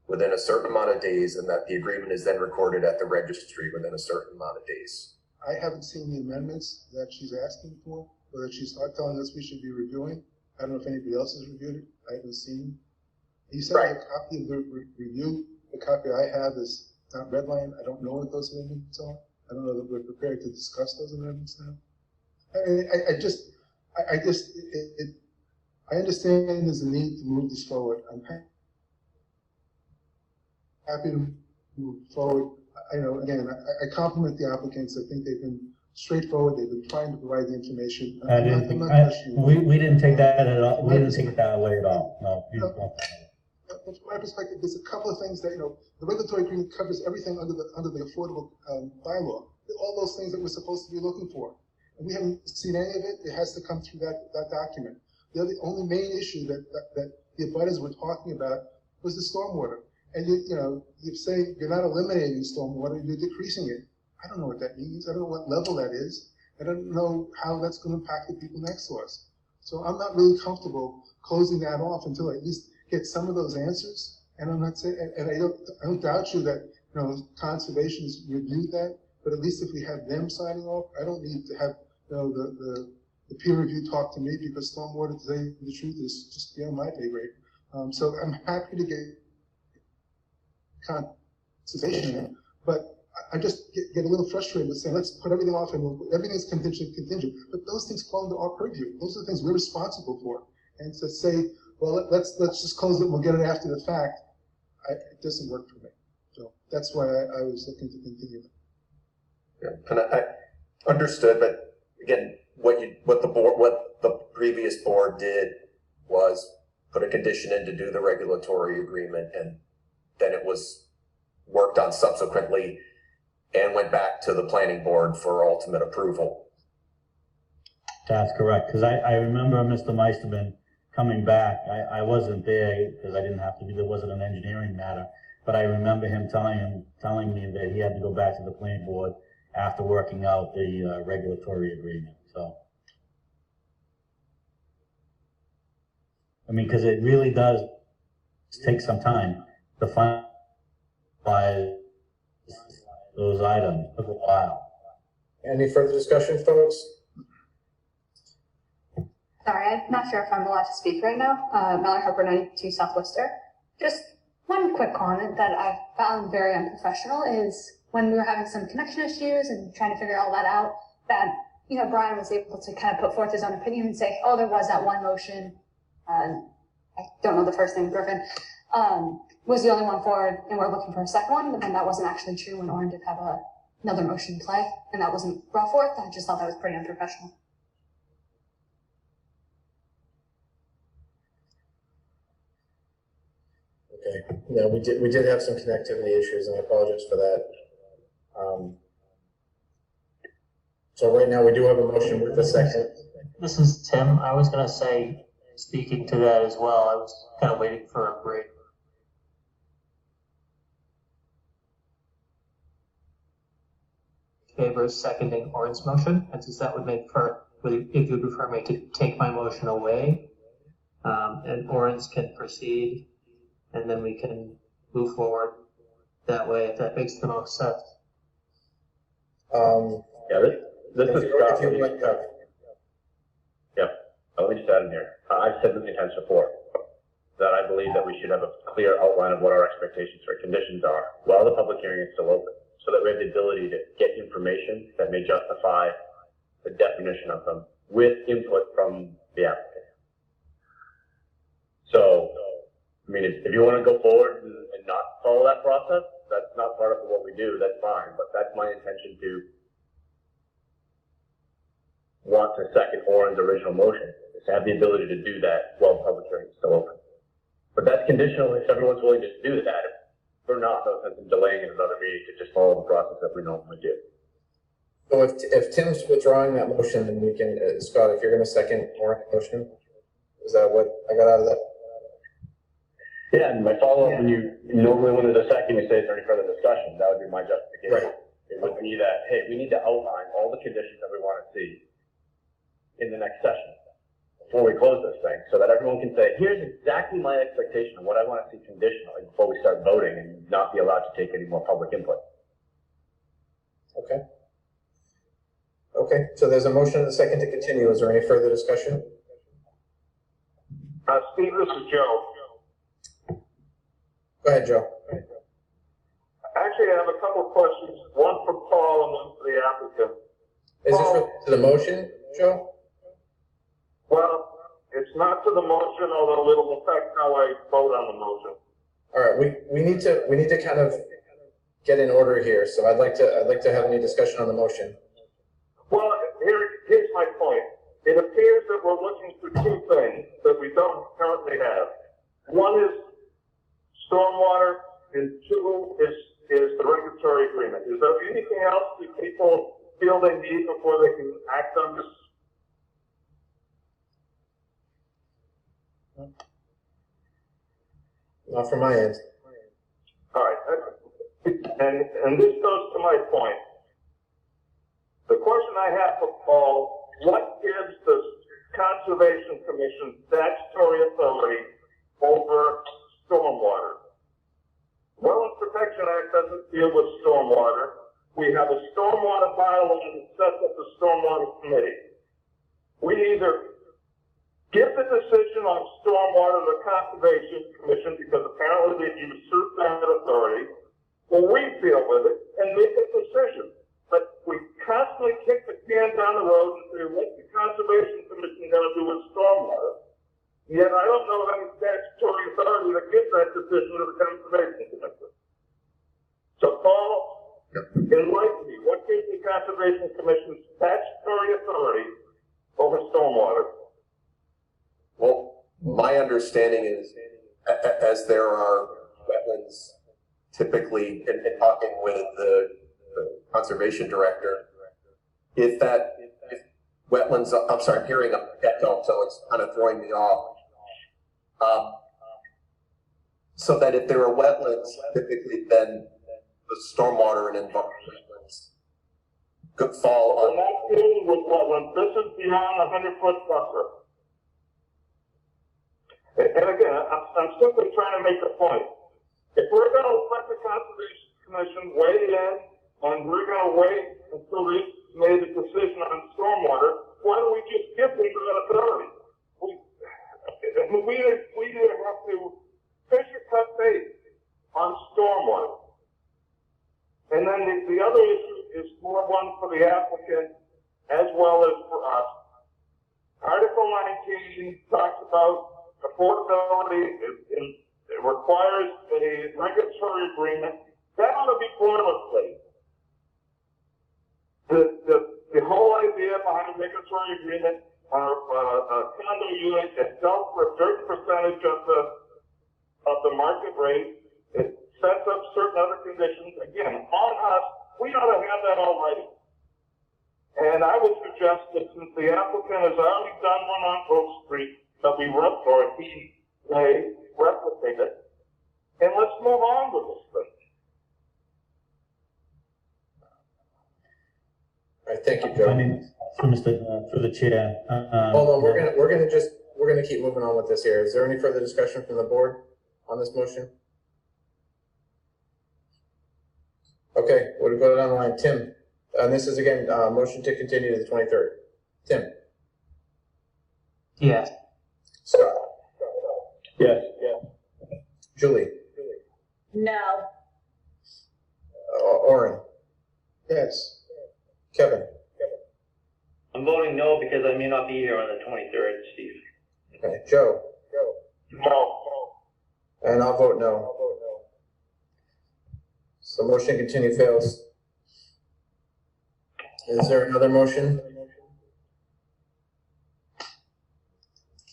within a certain amount of days, and that the agreement is then recorded at the registry within a certain amount of days. I haven't seen the amendments that she's asking for, or that she's telling us we should be reviewing. I don't know if anybody else has reviewed it. I haven't seen. You said a copy of the review. The copy I have is not redlined. I don't know what those amendments are. I don't know that we're prepared to discuss those amendments now. I understand there's a need to move this forward. I'm happy to move forward. I compliment the applicants. I think they've been straightforward. They've been trying to provide the information. We didn't take that at all. We didn't take it that way at all. No. From my perspective, there's a couple of things that, the regulatory agreement covers everything under the affordable bylaw. All those things that we're supposed to be looking for. And we haven't seen any of it. It has to come through that document. The only main issue that the abutters were talking about was the stormwater. And you say you're not eliminating stormwater, you're decreasing it. I don't know what that means. I don't know what level that is. I don't know how that's going to impact the people next to us. So I'm not really comfortable closing that off until I at least get some of those answers. And I'm not saying, and I don't doubt you that conservation's reviewed that, but at least if we have them signing off, I don't need to have the peer review talk to me because stormwater, to tell you the truth, is just beyond my pay grade. So I'm happy to get conservation in, but I just get a little frustrated with saying let's put everything off and everything's contingent. But those things fall into our purview. Those are the things we're responsible for. And to say, well, let's just close it and we'll get it after the fact, it doesn't work for me. So that's why I was looking to continue. Yeah, and I understood, but again, what the previous board did was put a condition in to do the regulatory agreement, and then it was worked on subsequently and went back to the planning board for ultimate approval. That's correct, because I remember Mr. Meisterman coming back. I wasn't there because I didn't have to be, there wasn't an engineering matter, but I remember him telling me that he had to go back to the planning board after working out the regulatory agreement, so. I mean, because it really does take some time to finalize those items. It took a while. Any further discussion, folks? Sorry, I'm not sure if I'm allowed to speak right now. Mallory Harper, 92 Southwester. Just one quick comment that I found very unprofessional is when we were having some connection issues and trying to figure all that out, that, you know, Brian was able to kind of put forth his own opinion and say, oh, there was that one motion. I don't know the first name, Griffin, was the only one forward, and we're looking for a second one, and that wasn't actually true when Orin did have another motion in play, and that wasn't brought forth. I just thought that was pretty unprofessional. Okay, yeah, we did have some connectivity issues, and I apologize for that. So right now we do have a motion with a second. This is Tim. I was gonna say, speaking to that as well, I was kind of waiting for a break. Favor seconding Orin's motion, and since that would make for, if you would prefer me to take my motion away, and Orin's can proceed, and then we can move forward that way, if that makes the most sense. Yeah, this is Scott. Let me just add in here. I've said many times before that I believe that we should have a clear outline of what our expectations or conditions are while the public hearing is still open, so that we have the ability to get information that may justify the definition of them with input from the applicant. So, I mean, if you want to go forward and not follow that process, that's not part of what we do, that's fine, but that's my intention to want to second Orin's original motion, is to have the ability to do that while the public hearing is still open. But that's conditional if everyone's willing to do that. If we're not, no sense in delaying in another meeting to just follow the process that we normally do. So if Tim's withdrawing that motion, then we can, Scott, if you're gonna second Orin's motion, is that what I got out of that? Yeah, and my follow-up, when you normally when there's a second, you say, is there any further discussion? That would be my justification. Right. It would be that, hey, we need to outline all the conditions that we want to see in the next session before we close this thing, so that everyone can say, here's exactly my expectation of what I want to see conditionally before we start voting and not be allowed to take any more public input. Okay. Okay, so there's a motion and a second to continue. Is there any further discussion? Steve, this is Joe. Go ahead, Joe. Actually, I have a couple of questions, one for Paul and one for the applicant. Is this to the motion, Joe? Well, it's not to the motion, although it'll affect how I vote on the motion. All right, we need to kind of get in order here. So I'd like to have any discussion on the motion. Well, here's my point. It appears that we're looking for two things that we don't currently have. One is stormwater, and two is the regulatory agreement. Is there anything else that people feel they need before they can act on this? Not from my end. All right, and this goes to my point. The question I have for Paul, what gives the Conservation Commission statutory authority over stormwater? Wetlands Protection Act doesn't deal with stormwater. We have a stormwater bylaw that sets up the stormwater committee. We either give the decision on stormwater to the Conservation Commission because apparently they've usurped that authority, or we deal with it and make a decision. But we constantly kick the can down the road and say, what's the Conservation Commission going to do with stormwater? Yet I don't know of any statutory authority that gives that decision to the Conservation Commission. So Paul, enlighten me. What gives the Conservation Commission statutory authority over stormwater? My understanding is, as there are wetlands typically, in talking with the conservation director, if wetlands, I'm sorry, I'm hearing a echo, so it's kind of throwing me off. So that if there are wetlands, typically then the stormwater and environment could fall We're on. not dealing with wetlands. This is beyond a 100-foot buffer. And again, I'm simply trying to make a point. If we're going to let the Conservation Commission weigh in, and we're going to wait until they made a decision on stormwater, why don't we just give them that authority? We either have to fish or cut bait on stormwater. And then the other issue is more one for the applicant as well as for us. Article 19 talks about affordability. It requires a regulatory agreement. That ought to be boilerplate. The whole idea behind a regulatory agreement on a condo unit that sells for a certain percentage of the market rate, it sets up certain other conditions. Again, on us, we ought to have that already. And I would suggest that since the applicant has already done one on Oak Street, that we may replicate it, and let's move on with this thing. All right, thank you, Joe. I mean, through the chair. Hold on, we're gonna keep moving on with this here. Is there any further discussion from the board on this motion? Okay, we'll go down the line. Tim, and this is again, motion to continue to the 23rd. Tim? Yes. Scott? Yes. Julie? No. Orin? Yes. Kevin? I'm voting no because I may not be here on the 23rd, Steve. Okay, Joe? No. And I'll vote no. So motion to continue fails. Is there another motion?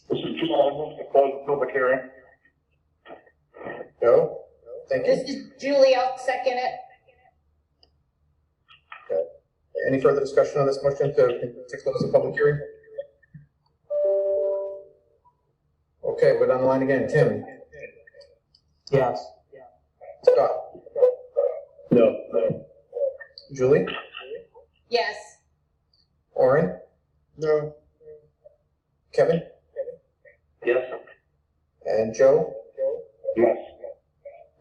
This is Joe. I move to close the public hearing. Joe? Thank you. This is Julie, I'll second it. Okay. Any further discussion on this motion to close the public hearing? Okay, we're down the line again. Tim? Yes. Scott? No. Julie? Yes. Orin? No. Kevin? Yes. And Joe? Yes.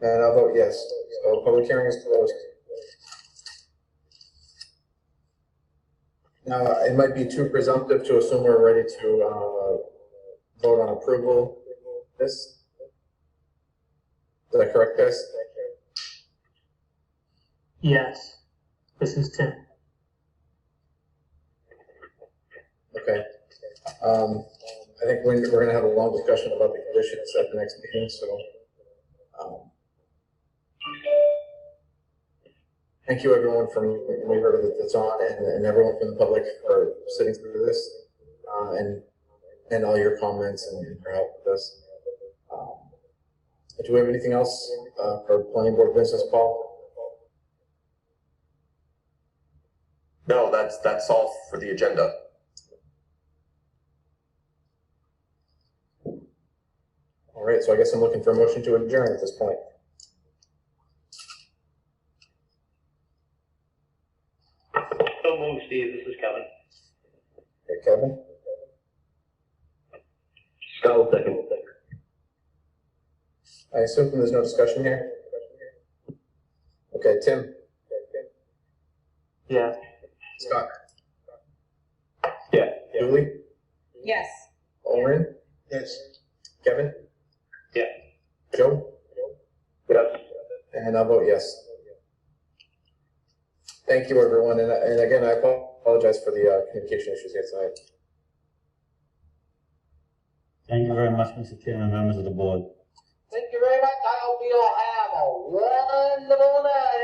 And I'll vote yes. So public hearing is closed. Now, it might be too presumptive to assume we're ready to vote on approval of this. Is that correct, guys? Yes. This is Tim. Okay. I think we're going to have a long discussion about the conditions at the next meeting, so. Thank you, everyone, we heard that it's on, and everyone from the public for sitting through this, and all your comments and your help with this. Do we have anything else for planning board business, Paul? No, that's all for the agenda. All right, so I guess I'm looking for a motion to adjourn at this point. So move, Steve. This is Kevin. Okay, Kevin? Scott will second. I assume there's no discussion here? Okay, Tim? Yeah. Scott? Yeah. Julie? Yes. Orin? Yes. Kevin? Yeah. Joe? Yes. And I'll vote yes. Thank you, everyone, and again, I apologize for the communication issues here tonight. Thank you very much, Mr. Chairman, members of the board. Thank you very much. I hope you all have a wonderful night.